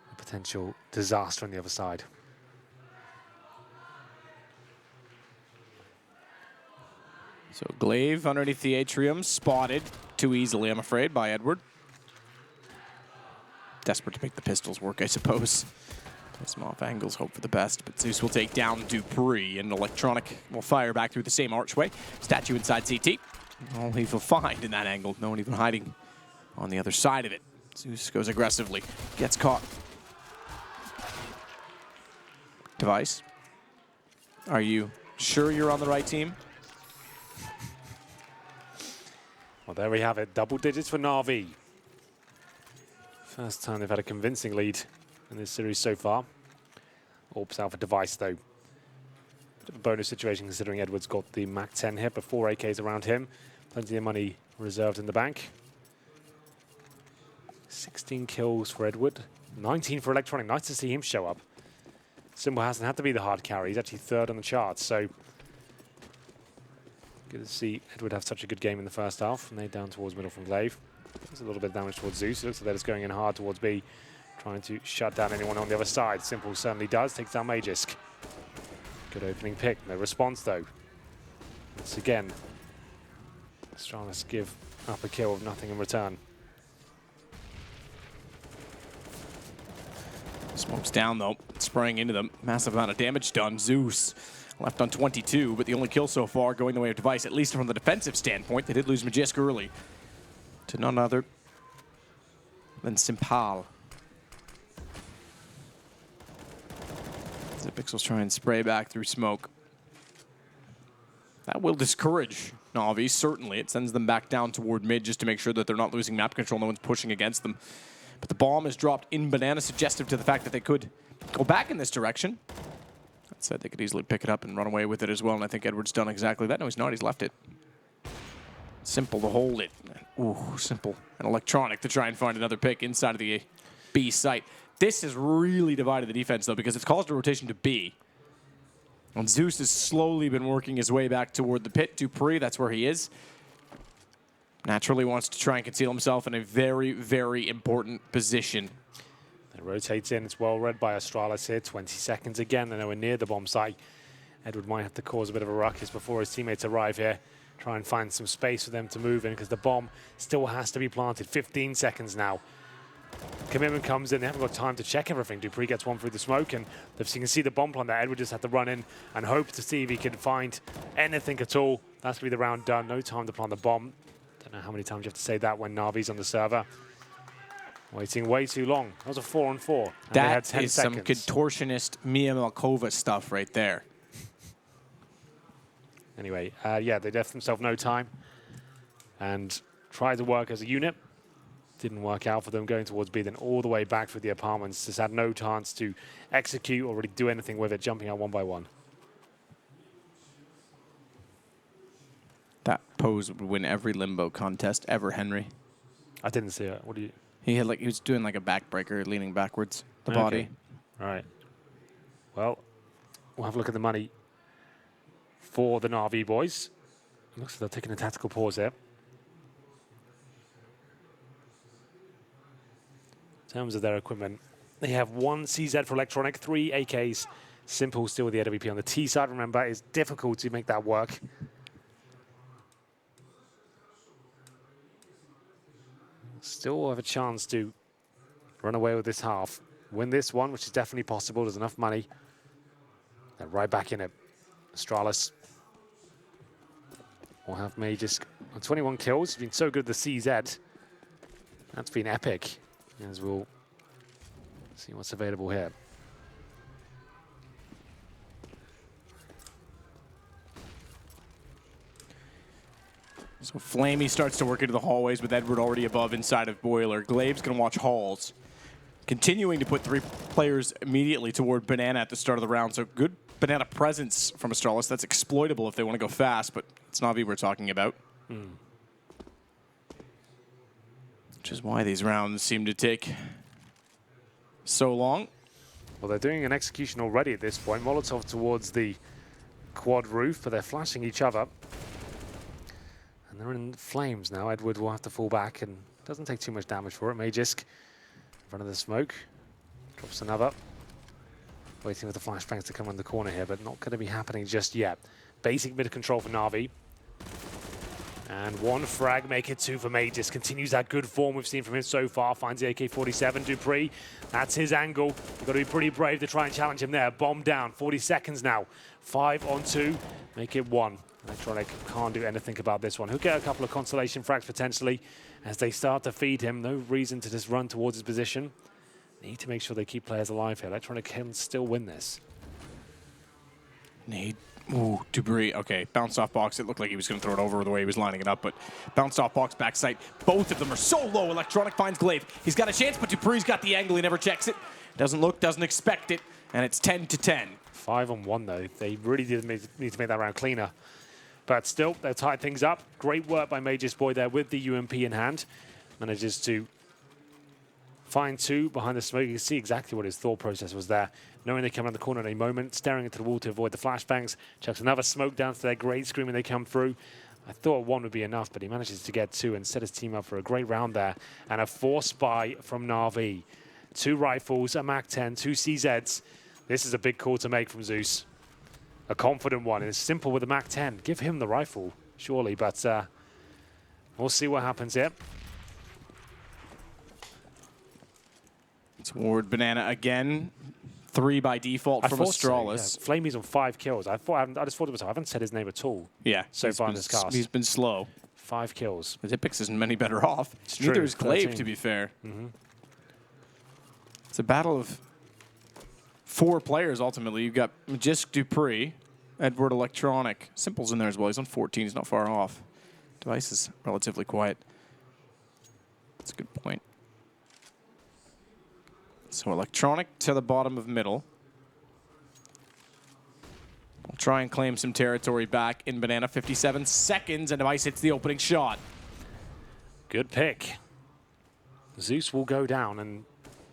a potential disaster on the other side. So Glaive underneath the atrium, spotted too easily, I'm afraid, by Edward. Desperate to make the pistols work, I suppose. Plays them off angles, hope for the best, but Zeus will take down Dupree, and Electronic will fire back through the same archway. Statue inside CT. All he will find in that angle, no one even hiding on the other side of it. Zeus goes aggressively, gets caught. Device, are you sure you're on the right team? Well, there we have it. Double digits for NaVi. First time they've had a convincing lead in this series so far. Orbs out for Device, though. Bit of a bonus situation considering Edward's got the Mac 10 hit, but 4 AKs around him. Plenty of money reserved in the bank. 16 kills for Edward. 19 for Electronic. Nice to see him show up. Symbol hasn't had to be the hard carry. He's actually third on the charts, so good to see Edward have such a good game in the first half. And they down towards middle from Glaive. There's a little bit of damage towards Zeus. It looks like they're just going in hard towards B, trying to shut down anyone on the other side. Simple certainly does. Takes down Magisk. Good opening pick. No response, though. Once again, Astralis give up a kill with nothing in return. Smokes down, though. Spraying into them. Massive amount of damage done. Zeus left on 22, but the only kill so far going the way of Device, at least from the defensive standpoint. They did lose Magisk early to none other than Simpal. The Pixels try and spray back through smoke. That will discourage NaVi, certainly. It sends them back down toward mid just to make sure that they're not losing map control. No one's pushing against them. But the bomb is dropped in banana, suggestive to the fact that they could go back in this direction. That said, they could easily pick it up and run away with it as well, and I think Edward's done exactly that. No, he's not. He's left it. Simple to hold it. Ooh, Simple and Electronic to try and find another pick inside of the B site. This has really divided the defense, though, because it's caused a rotation to B. And Zeus has slowly been working his way back toward the pit. Dupree, that's where he is. Naturally wants to try and conceal himself in a very, very important position. It rotates in. It's well read by Astralis here. 20 seconds again. They're nowhere near the bomb site. Edward might have to cause a bit of a ruckus before his teammates arrive here. Try and find some space for them to move in because the bomb still has to be planted. 15 seconds now. Commitment comes in. They haven't got time to check everything. Dupree gets one through the smoke, and you can see the bomb plant there. Edward just had to run in and hope to see if he could find anything at all. That's to be the round done. No time to plant the bomb. Don't know how many times you have to say that when NaVi's on the server. Waiting way too long. That was a 4-on-4. That is some contortionist Mia Malkova stuff right there. Anyway, yeah, they left themselves no time and tried to work as a unit. Didn't work out for them going towards B, then all the way back through the apartments. Just had no chance to execute or really do anything with it, jumping out one by one. That pose would win every limbo contest ever, Henry. I didn't see it. What do you... He was doing like a backbreaker, leaning backwards, the body. All right. Well, we'll have a look at the money for the NaVi boys. Looks like they're taking a tactical pause here. In terms of their equipment, they have 1 CZ for Electronic, 3 AKs. Simple still with the AWP on the T side. Remember, it's difficult to make that work. Still have a chance to run away with this half. win this one, which is definitely possible. There's enough money. They're right back in it. Astralis will have Magisk on 21 kills. He's been so good at the CZ. That's been epic, as we'll see what's available here. So Flamey starts to work into the hallways with Edward already above inside of Boiler. Glaive's going to watch Halls. Continuing to put 3 players immediately toward Banana at the start of the round. So good Banana presence from Astralis. That's exploitable if they want to go fast, but it's NaVi we're talking about. Which is why these rounds seem to take so long. Well, they're doing an execution already at this point. Molotov towards the quad roof, but they're flashing each other. And they're in flames now. Edward will have to fall back, and doesn't take too much damage for it. Magisk in front of the smoke. Drops another. Waiting for the flashbangs to come on the corner here, but not going to be happening just yet. Basic mid control for NaVi. And 1 frag, make it 2 for Magisk. Continues that good form we've seen from him so far. Finds the AK-47. Dupree, that's his angle. You've got to be pretty brave to try and challenge him there. Bomb down. 40 seconds now. 5 on 2. Make it 1. Electronic can't do anything about this one. He'll get a couple of consolation frags potentially as they start to feed him. No reason to just run towards his position. Need to make sure they keep players alive here. Electronic can still win this. Ooh, Debris. Okay, bounced off box. It looked like he was going to throw it over the way he was lining it up, but bounced off box backside. Both of them are so low. Electronic finds Glaive. He's got a chance, but Dupree's got the angle. He never checks it. Doesn't look, doesn't expect it, and it's 10 to 10. 5 on 1 though. They really did need to make that round cleaner. But still, they've tied things up. Great work by Magisk Boy there with the UMP in hand. Manages to find 2 behind the smoke. You can see exactly what his thought process was there. Knowing they come around the corner at any moment, staring into the wall to avoid the flashbangs. Chucks another smoke down to their grade screen when they come through. I thought 1 would be enough, but he manages to get 2 and set his team up for a great round there. And a force buy from NaVi. 2 rifles, a MAC-10, 2 CZs. This is a big call to make from Zeus. A confident one. It's simple with the MAC-10. Give him the rifle, surely, but we'll see what happens here. Toward Banana again. 3 by default from Astralis. So, yeah. Flamey's on 5 kills. I just thought to myself, I haven't said his name at all. Yeah. So far in this cast. He's been slow. 5 kills. The Ipix isn't many better off. It's Neither true. is Glaive, 13. to be fair. It's a battle of 4 players, ultimately. You've got Magisk, Dupree, Edward, Electronic. Simple's in there as well. He's on 14. He's not far off. Device is relatively quiet. That's a good point. So Electronic to the bottom of middle. We'll try and claim some territory back in Banana. 57 seconds, and Device hits the opening shot. Good pick. Zeus will go down, and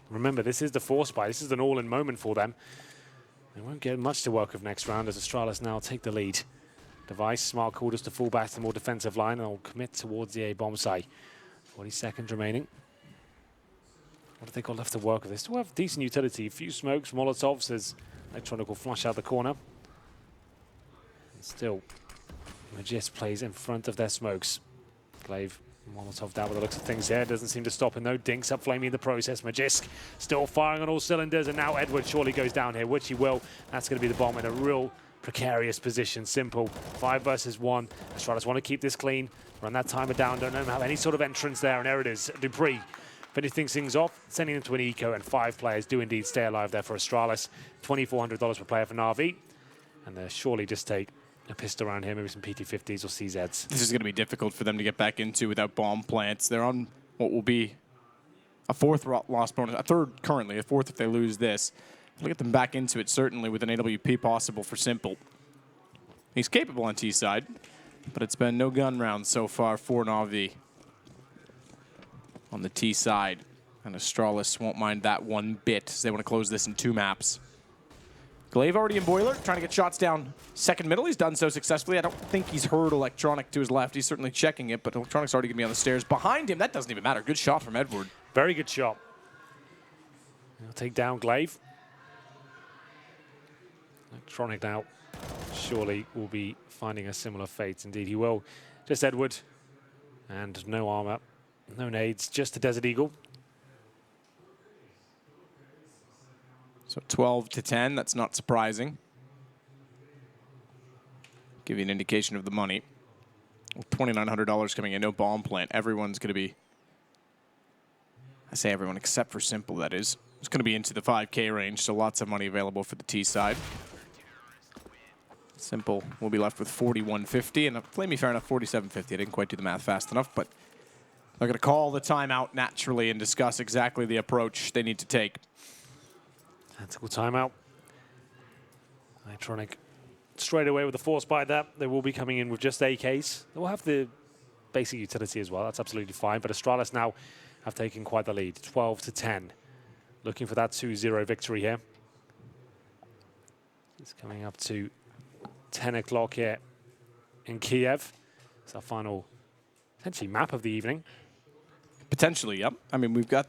remember, this is the force buy. This is an all-in moment for them. They won't get much to work with next round as Astralis now take the lead. Device, smart call just to fall back to the more defensive line, and will commit towards the A-bomb site. 40 seconds remaining. What have they got left to work with? They still have decent utility. A few smokes, Molotovs as Electronic will flush out the corner. And still, Magisk plays in front of their smokes. Glaive, Molotov down with the looks of things here. Doesn't seem to stop, and no dinks up Flamey in the process. Magisk still firing on all cylinders, and now Edward surely goes down here, which he will. That's going to be the bomb in a real precarious position. Simple. 5 versus 1. Astralis want to keep this clean. Run that timer down. Don't let them have any sort of entrance there, and there it is. Dupree finishing things off, sending them to an eco, and 5 players do indeed stay alive there for Astralis. $2,400 per player for NaVi, and they'll surely just take a pistol around here, maybe some PT-50s or CZs. This is going to be difficult for them to get back into without bomb plants. They're on what will be a 4th loss bonus, a 3rd currently, a 4th if they lose this. We'll get them back into it, certainly, with an AWP possible for Simple. He's capable on T side, but it's been no gun rounds so far for NaVi on the T side. And Astralis won't mind that one bit, as they want to close this in 2 maps. Glaive already in Boiler, trying to get shots down second middle. He's done so successfully. I don't think he's heard Electronic to his left. He's certainly checking it, but Electronic's already going to be on the stairs. Behind him, that doesn't even matter. Good shot from Edward. Very good shot. He'll take down Glaive. Electronic now surely will be finding a similar fate. Indeed, he will. Just Edward, and no armor, no nades, just a Desert Eagle. So 12-10, that's not surprising. Give you an indication of the money. With $2,900 coming in, no bomb plant. Everyone's going to be, I say everyone except for Simple, that is. It's going to be into the 5K range, so lots of money available for the T side. Simple will be left with 41.50, and Flamey fair enough, 47.50. I didn't quite do the math fast enough, but they're going to call the timeout naturally and discuss exactly the approach they need to take. Tactical timeout. Electronic straight away with the force by that. They will be coming in with just AKs. They will have the basic utility as well. That's absolutely fine. But Astralis now have taken quite the lead, 12-10. Looking for that 2-0 victory here. It's coming up to 10 o'clock here in Kiev. It's our final, essentially, map of the evening. Potentially, yep. I mean, we've got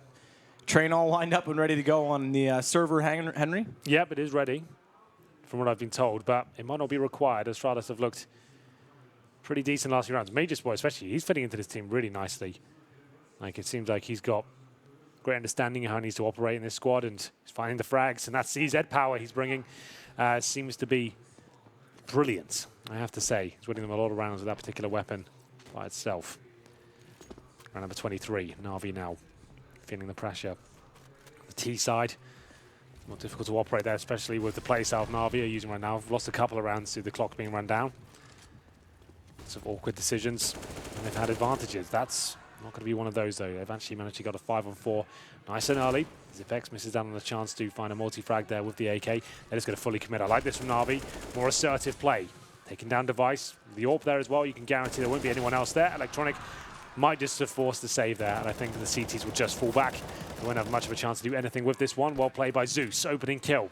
train all lined up and ready to go on the server, Henry. Yep, it is ready, from what I've been told, but it might not be required. Astralis have looked pretty decent last few rounds. Majorsboy especially, he's fitting into this team really nicely. Like, it seems like he's got great understanding of how he needs to operate in this squad, and he's finding the frags, and that CZ power he's bringing seems to be brilliant, I have to say. He's winning them a lot of rounds with that particular weapon by itself. Round number 23, NaVi now feeling the pressure. The T side, more difficult to operate there, especially with the playstyle NaVi are using right now. I've lost a couple of rounds to the clock being run down. Lots of awkward decisions, and they've had advantages. That's not going to be one of those, though. They've actually managed to get a 5-on-4 nice and early. Zipex misses down on the chance to find a multi-frag there with the AK. They're just going to fully commit. I like this from NaVi. More assertive play. Taking down Device. The AWP there as well. You can guarantee there won't be anyone else there. Electronic might just have forced the save there, and I think the CTs will just fall back. They won't have much of a chance to do anything with this one. Well played by Zeus. Opening kill.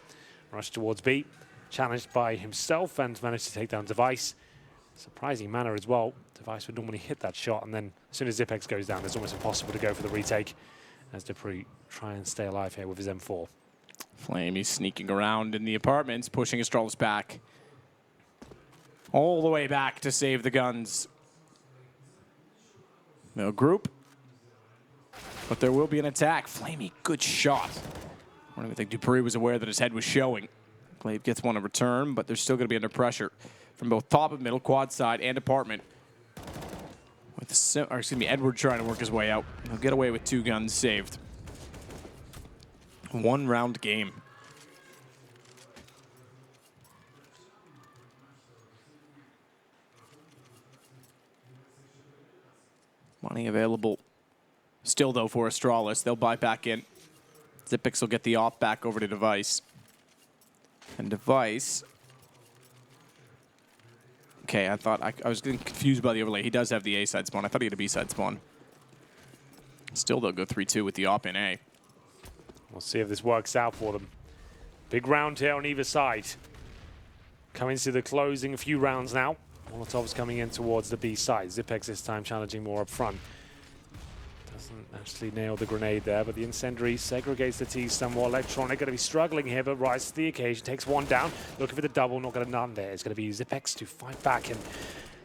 Rush towards B. Challenged by himself and managed to take down Device. Surprising manner as well. Device would normally hit that shot, and then as soon as Zipex goes down, it's almost impossible to go for the retake as dupreeh try and stay alive here with his M4. Flamey sneaking around in the apartments, pushing Astralis back. All the way back to save the guns. No group. But there will be an attack. Flamey, good shot. I don't even think dupreeh was aware that his head was showing. Glaive gets one in return, but they're still going to be under pressure from both top and middle, quad side, and apartment. With Edward trying to work his way out. He'll get away with 2 guns saved. 1 round game. Money available still, though, for Astralis. They'll buy back in. Zipex will get the op back over to Device. And Device... Okay, I thought I was getting confused by the overlay. He does have the A side spawn. I thought he had a B side spawn. Still, they'll go 3-2 with the op in A. We'll see if this works out for them. Big round here on either side. Coming to the closing few rounds now. Molotov's coming in towards the B side. Zipex this time challenging more up front. Doesn't actually nail the grenade there, but the incendiary segregates the T somewhat. Electronic going to be struggling here, but rises to the occasion. Takes one down. Looking for the double. Not going to none there. It's going to be Zipex to fight back, and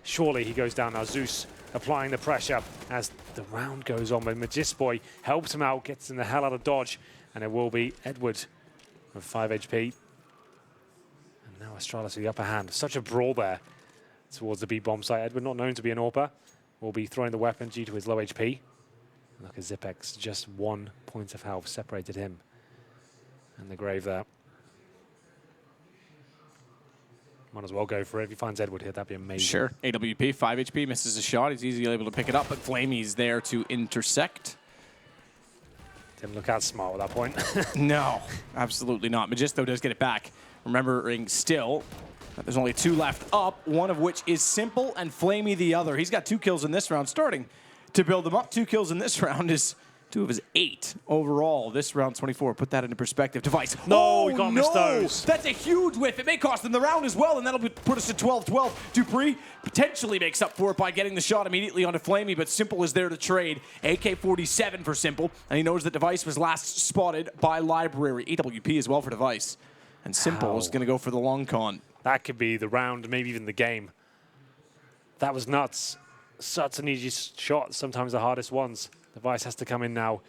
surely he goes down now. Zeus applying the pressure as the round goes on. But Magisboy helps him out, gets in the hell out of dodge, and it will be Edward with 5 HP. And now Astralis with the upper hand. Such a brawl there towards the B-bomb site. Edward, not known to be an AWPer, will be throwing the weapon due to his low HP. Look at Zipex, just 1 point of health separated him and the grave there. Might as well go for it. If he finds Edward here, that'd be amazing. Sure. AWP, 5 HP, misses a shot. He's easily able to pick it up, but Flamey's there to intersect. Didn't look out smart at that point. No, absolutely not. Magisto does get it back. Remembering still that there's only 2 left up, one of which is Simple and Flamey the other. He's got 2 kills in this round, starting to build them up. 2 kills in this round is 2 of his 8 overall. This round 24. Put that into perspective. Device. No, he can't miss those. That's a huge whiff. It may cost them the round as well, and that'll put us to 12-12. dupreeh potentially makes up for it by getting the shot immediately onto Flamey, but Simple is there to trade. AK-47 for Simple, and he knows that Device was last spotted by Library. AWP as well for Device. And Simple is going to go for the long con. That could be the round, maybe even the game. That was nuts. Such an easy shot, sometimes the hardest ones. Device has to come in now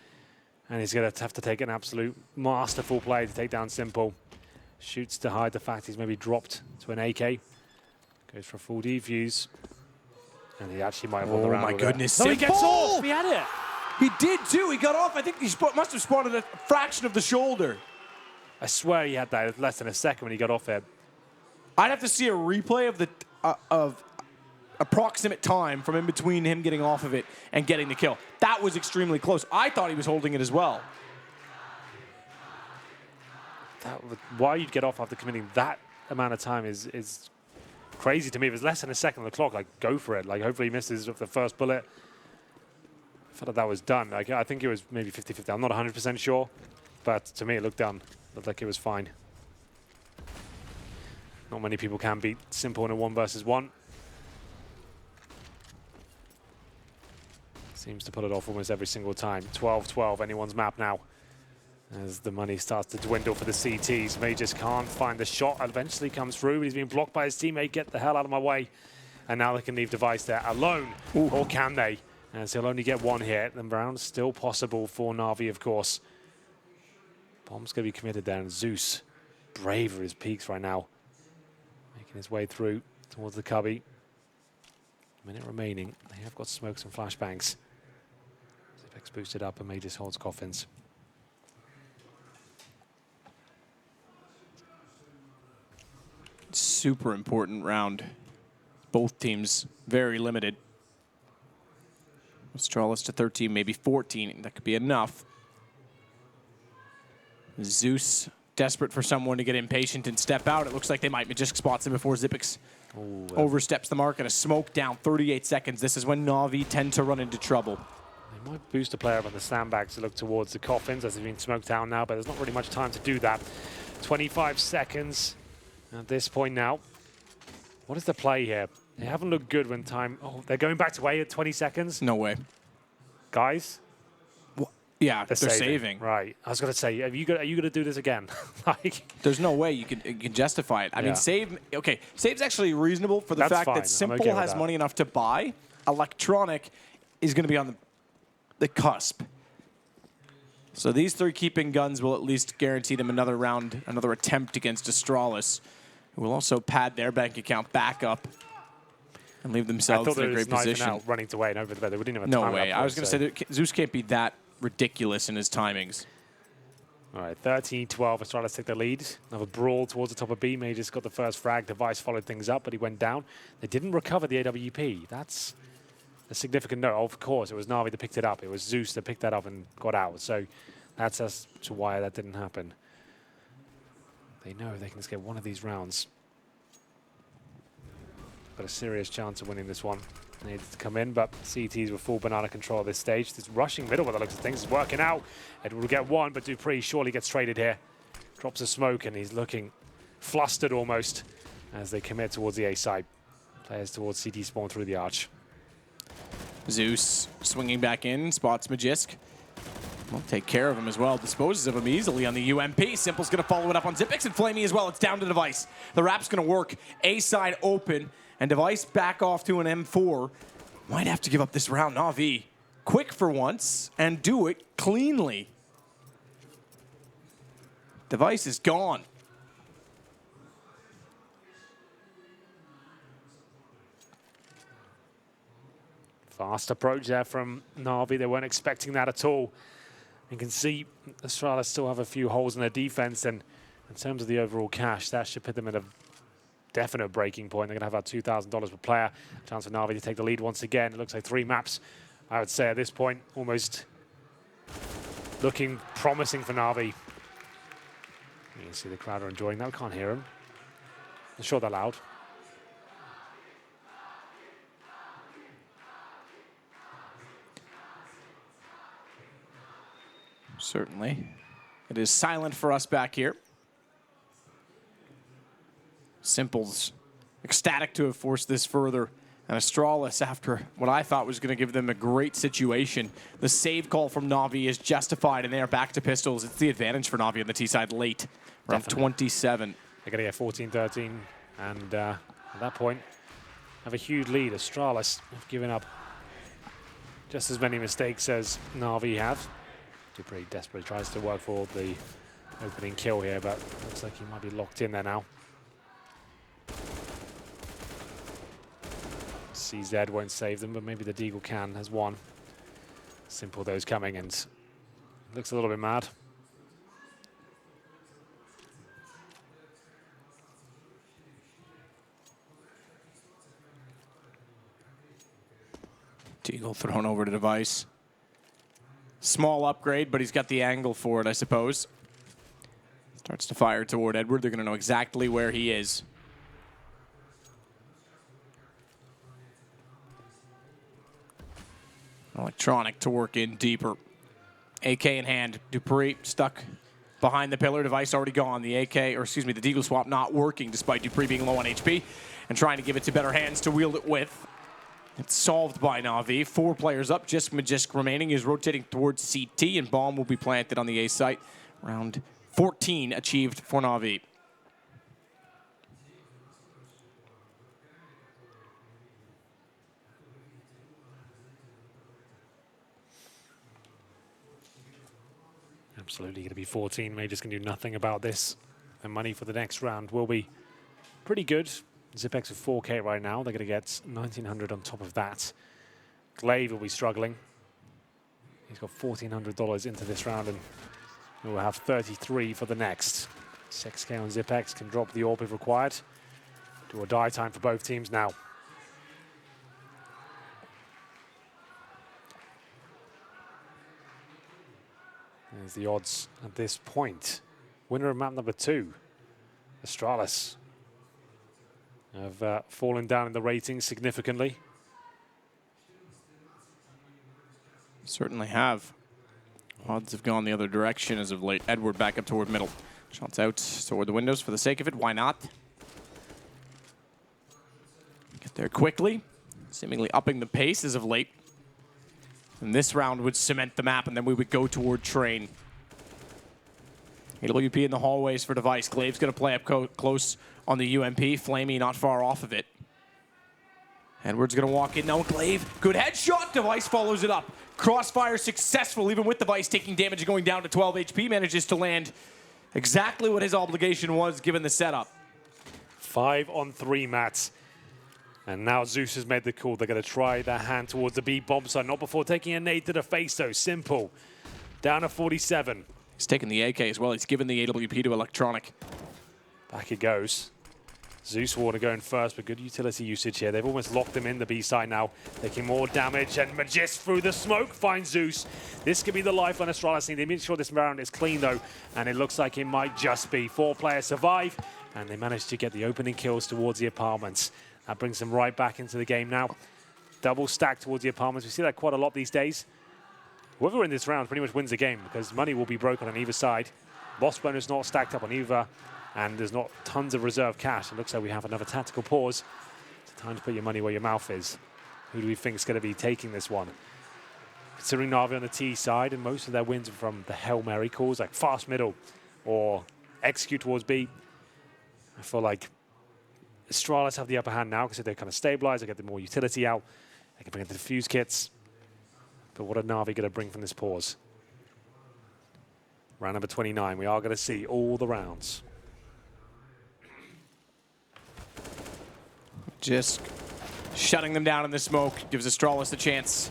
And he's going to have to take an absolute masterful play to take down Simple. Shoots to hide the fact he's maybe dropped to an AK. Goes for a full defuse. And he actually might have won the round. Oh my goodness. No, he gets off! He had it! He did too. He got off. I think he must have spotted a fraction of the shoulder. I swear he had that less than a second when he got off it. I'd have to see a replay of the approximate time from in between him getting off of it and getting the kill. That was extremely close. I thought he was holding it as well. Why you'd get off after committing that amount of time is crazy to me. If it's less than a second on the clock, like, go for it. Like, hopefully he misses with the first bullet. I felt like that was done. Like, I think it was maybe 50-50. I'm not 100% sure, but to me it looked done. Looked like it was fine. Not many people can beat Simple in a 1 versus 1. Seems to pull it off almost every single time. 12-12, anyone's map now. As the money starts to dwindle for the CTs. May just can't find the shot. Eventually comes through, but he's being blocked by his teammate. Get the hell out of my way. And now they can leave Device there alone. Ooh. Or can they? As he'll only get 1 hit. The round's still possible for NaVi, of course. Bomb's going to be committed there. And Zeus, brave at his peaks right now. Making his way through towards the cubby. Minute remaining. They have got smokes and flashbangs. Zipex boosted up and May just holds coffins. Super important round. Both teams very limited. Astralis to 13, maybe 14. That could be enough. Zeus desperate for someone to get impatient and step out. It looks like they might. Magisk spots him before Zipex oversteps the mark, and a smoke down 38 seconds. This is when NaVi tend to run into trouble. They might boost a player up on the sandbags to look towards the coffins as they've been smoked down now, but there's not really much time to do that. 25 seconds at this point now. What is the play here? They haven't looked good when time... Oh, they're going back to away at 20 seconds? No way. Guys? Well, yeah, they're saving. Right. I was going to say, are you going to do this again? Like, there's no way you can justify it. I mean, save... Okay, save's actually reasonable for the fact that Simple has money enough to buy. Electronic is going to be on the cusp. So these 3 keeping guns will at least guarantee them another round, another attempt against Astralis, who will also pad their bank account back up and leave themselves in a great position. Out running to away and over the bed. They wouldn't even have time. No way. I was going to say that Zeus can't be that ridiculous in his timings. All right, 13-12. Astralis take the lead. Another brawl towards the top of B. May just got the first frag. Device followed things up, but he went down. They didn't recover the AWP. That's a significant note. Of course, it was NaVi that picked it up. It was Zeus that picked that up and got out. So that's as to why that didn't happen. They know they can just get one of these rounds. Got a serious chance of winning this one. They needed to come in, but CTs were full banana control at this stage. This rushing middle, by the looks of things, is working out. Edward will get 1, but Dupree surely gets traded here. Drops a smoke, and he's looking flustered almost as they commit towards the A side. Players towards CT spawn through the arch. Zeus swinging back in, spots Magisk. Will take care of him as well. Disposes of him easily on the UMP. Simple's going to follow it up on Zipex and Flamey as well. It's down to Device. The wrap's going to work. A side open. And Device back off to an M4. Might have to give up this round. NaVi quick for once and do it cleanly. Device is gone. Fast approach there from NaVi. They weren't expecting that at all. You can see Astralis still have a few holes in their defense, and in terms of the overall cash, that should put them at a definite breaking point. They're going to have about $2,000 per player. Chance for NaVi to take the lead once again. It looks like 3 maps, I would say, at this point, almost looking promising for NaVi. You can see the crowd are enjoying that. We can't hear them. I'm sure they're loud. Certainly. It is silent for us back here. Simple's ecstatic to have forced this further. And Astralis, after what I thought was going to give them a great situation, the save call from NaVi is justified, and they are back to pistols. It's the advantage for NaVi on the T side late, around 27. They're going to get 14-13, and at that point, have a huge lead. Astralis have given up just as many mistakes as NaVi have. dupreeh desperately tries to work for the opening kill here, but looks like he might be locked in there now. CZ won't save them, but maybe the Deagle can, has one. Simple those coming, and looks a little bit mad. Deagle thrown over to Device. Small upgrade, but he's got the angle for it, I suppose. Starts to fire toward Edward. They're going to know exactly where he is. Electronic to work in deeper. AK in hand. dupreeh stuck behind the pillar. Device already gone. The AK, or excuse me, the Deagle swap not working despite dupreeh being low on HP and trying to give it to better hands to wield it with. It's solved by NaVi. 4 players up, just Magisk remaining. Is rotating towards CT, and bomb will be planted on the A site. Round 14 achieved for NaVi. Absolutely going to be 14. Major's can do nothing about this. The money for the next round will be pretty good. Zipex with 4K right now. They're going to get 1,900 on top of that. Glaive will be struggling. He's got $1,400 into this round, and we'll have 33 for the next. 6K on Zipex, can drop the orb if required. Do or die time for both teams now. There's the odds at this point. Winner of map number 2, Astralis, have fallen down in the ratings significantly. Certainly have. Odds have gone the other direction as of late. Edward back up toward middle. Shots out toward the windows for the sake of it. Why not? Get there quickly. Seemingly upping the pace as of late. And this round would cement the map, and then we would go toward train. AWP in the hallways for Device. Glaive's going to play up close on the UMP. Flamey not far off of it. Edward's going to walk in now. Glaive, good headshot. Device follows it up. Crossfire successful, even with Device taking damage and going down to 12 HP. Manages to land exactly what his obligation was given the setup. 5 on 3 mats. And now Zeus has made the call. They're going to try their hand towards the B bomb side. Not before taking a nade to the face, though. Simple. Down to 47. He's taking the AK as well. He's given the AWP to Electronic. Back it goes. Zeus Water going first, but good utility usage here. They've almost locked him in the B side now. Taking more damage, and Magisk through the smoke finds Zeus. This could be the lifeline Astralis need. They make sure this round is clean, though, and it looks like it might just be. 4 players survive, and they manage to get the opening kills towards the apartments. That brings them right back into the game now. Double stack towards the apartments. We see that quite a lot these days. Whoever in this round pretty much wins the game because money will be broken on either side. Boss bonus not stacked up on either, and there's not tons of reserve cash. It looks like we have another tactical pause. It's time to put your money where your mouth is. Who do we think is going to be taking this one? Considering NaVi on the T side, and most of their wins are from the Hail Mary calls, like fast middle or execute towards B. I feel like Astralis have the upper hand now because they're kind of stabilized. They get the more utility out. They can bring in the defuse kits. But what are NaVi going to bring from this pause? Round number 29. We are going to see all the rounds. Just shutting them down in the smoke gives Astralis a chance.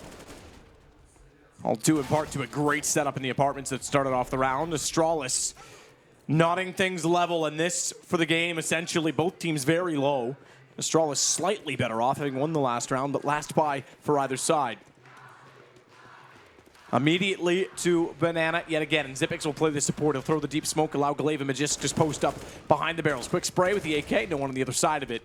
All due in part to a great setup in the apartments that started off the round. Astralis knotting things level, and this for the game, essentially both teams very low. Astralis slightly better off, having won the last round, but last buy for either side. Immediately to Banana yet again, and Zipex will play the support. He'll throw the deep smoke, allow Glaive and Magisk just post up behind the barrels. Quick spray with the AK, no one on the other side of it.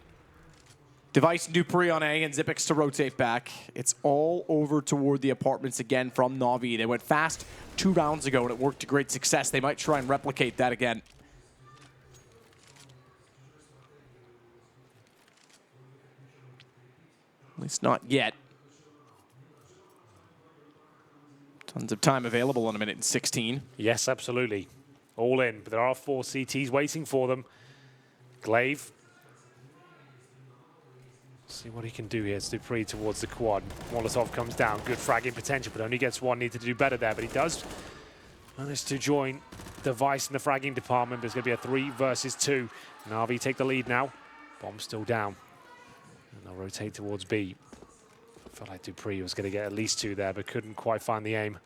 Device and dupreeh on A, and Zipex to rotate back. It's all over toward the apartments again from NaVi. They went fast 2 rounds ago, and it worked to great success. They might try and replicate that again. At least not yet. Tons of time available in 1:16. Yes, absolutely. All in, but there are 4 CTs waiting for them. Glaive. See what he can do here. It's dupreeh towards the quad. Molotov comes down. Good fragging potential, but only gets one. Needed to do better there, but he does Managed to join Device in the fragging department, but it's going to be a 3 versus 2. NaVi take the lead now. Bomb still down. And they'll rotate towards B. Felt like Dupree was going to get at least 2 there, but couldn't quite find the aim.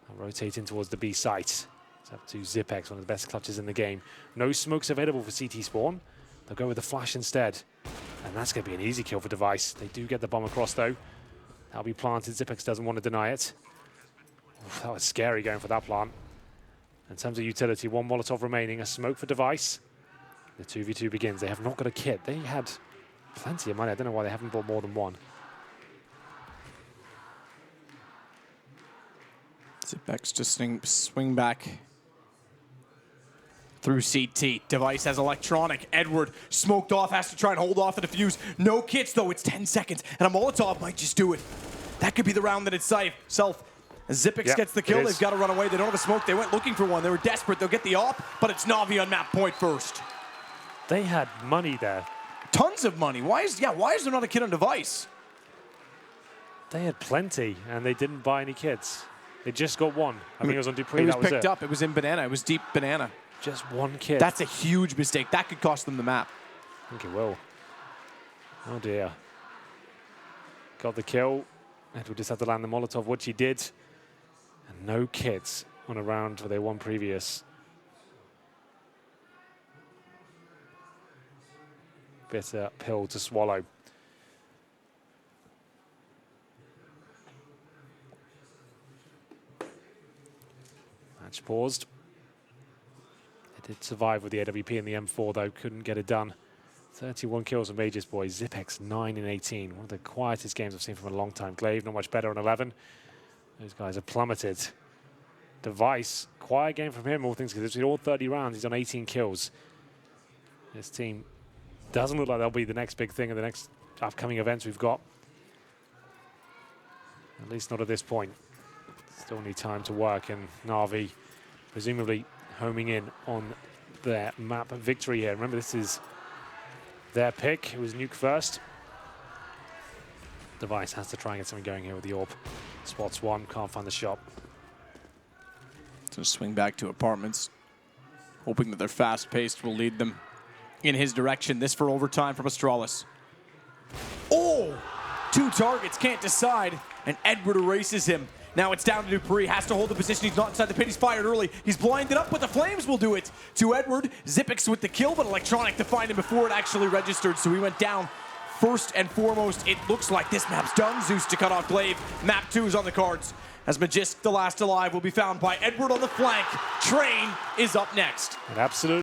They'll rotate in towards the B site. It's up to Zipex, one of the best clutches in the game. No smokes available for CT spawn. They'll go with the flash instead. And that's going to be an easy kill for Device. They do get the bomb across, though. That'll be planted. Zipex doesn't want to deny it. Oof, that was scary going for that plant. In terms of utility, 1 Molotov remaining, a smoke for Device. The 2v2 begins. They have not got a kit. They had plenty of money. I don't know why they haven't bought more than 1. Zipex just swing back through CT. Device has electronic. Edward smoked off, has to try and hold off the defuse. No kits though, it's 10 seconds, and a Molotov might just do it. That could be the round that itself. As Zipex gets the kill, they've got to run away. They don't have a smoke. They went looking for one. They were desperate. They'll get the op, but it's NaVi on map point first. They had money there. Tons of money. Why is there not a kit on Device? They had plenty, and they didn't buy any kits. They just got 1. I think it was on Dupree. It was picked up. It was in banana. It was deep banana. Just 1 kit. That's a huge mistake. That could cost them the map. I think it will. Oh dear. Got the kill. Edward just had to land the Molotov, which he did. And no kits on a round where they won previous. Bitter pill to swallow. Match paused. They did survive with the AWP and the M4 though, couldn't get it done. 31 kills from Aegis boys. Zipex 9 in 18. One of the quietest games I've seen from a long time. Glaive not much better on 11. Those guys have plummeted. Device, quiet game from him, all things considered. All 30 rounds, he's on 18 kills. This team doesn't look like they'll be the next big thing in the next upcoming events we've got. At least not at this point. Still need time to work, and NaVi presumably homing in on their map victory here. Remember, this is their pick. It was nuke first. Device has to try and get something going here with the AWP. Spots 1, can't find the shot. So swing back to apartments, hoping that their fast pace will lead them in his direction. This for overtime from Astralis. Oh! 2 targets, can't decide, and Edward erases him. Now it's down to Dupree, has to hold the position. He's not inside the pit, he's fired early. He's blinded up, but the flames will do it to Edward. Zipex with the kill, but electronic to find him before it actually registered, so he went down. First and foremost, it looks like this map's done. Zeus to cut off Glaive. Map 2 is on the cards. As Magisk, the last alive, will be found by Edward on the flank. Train is up next. An absolute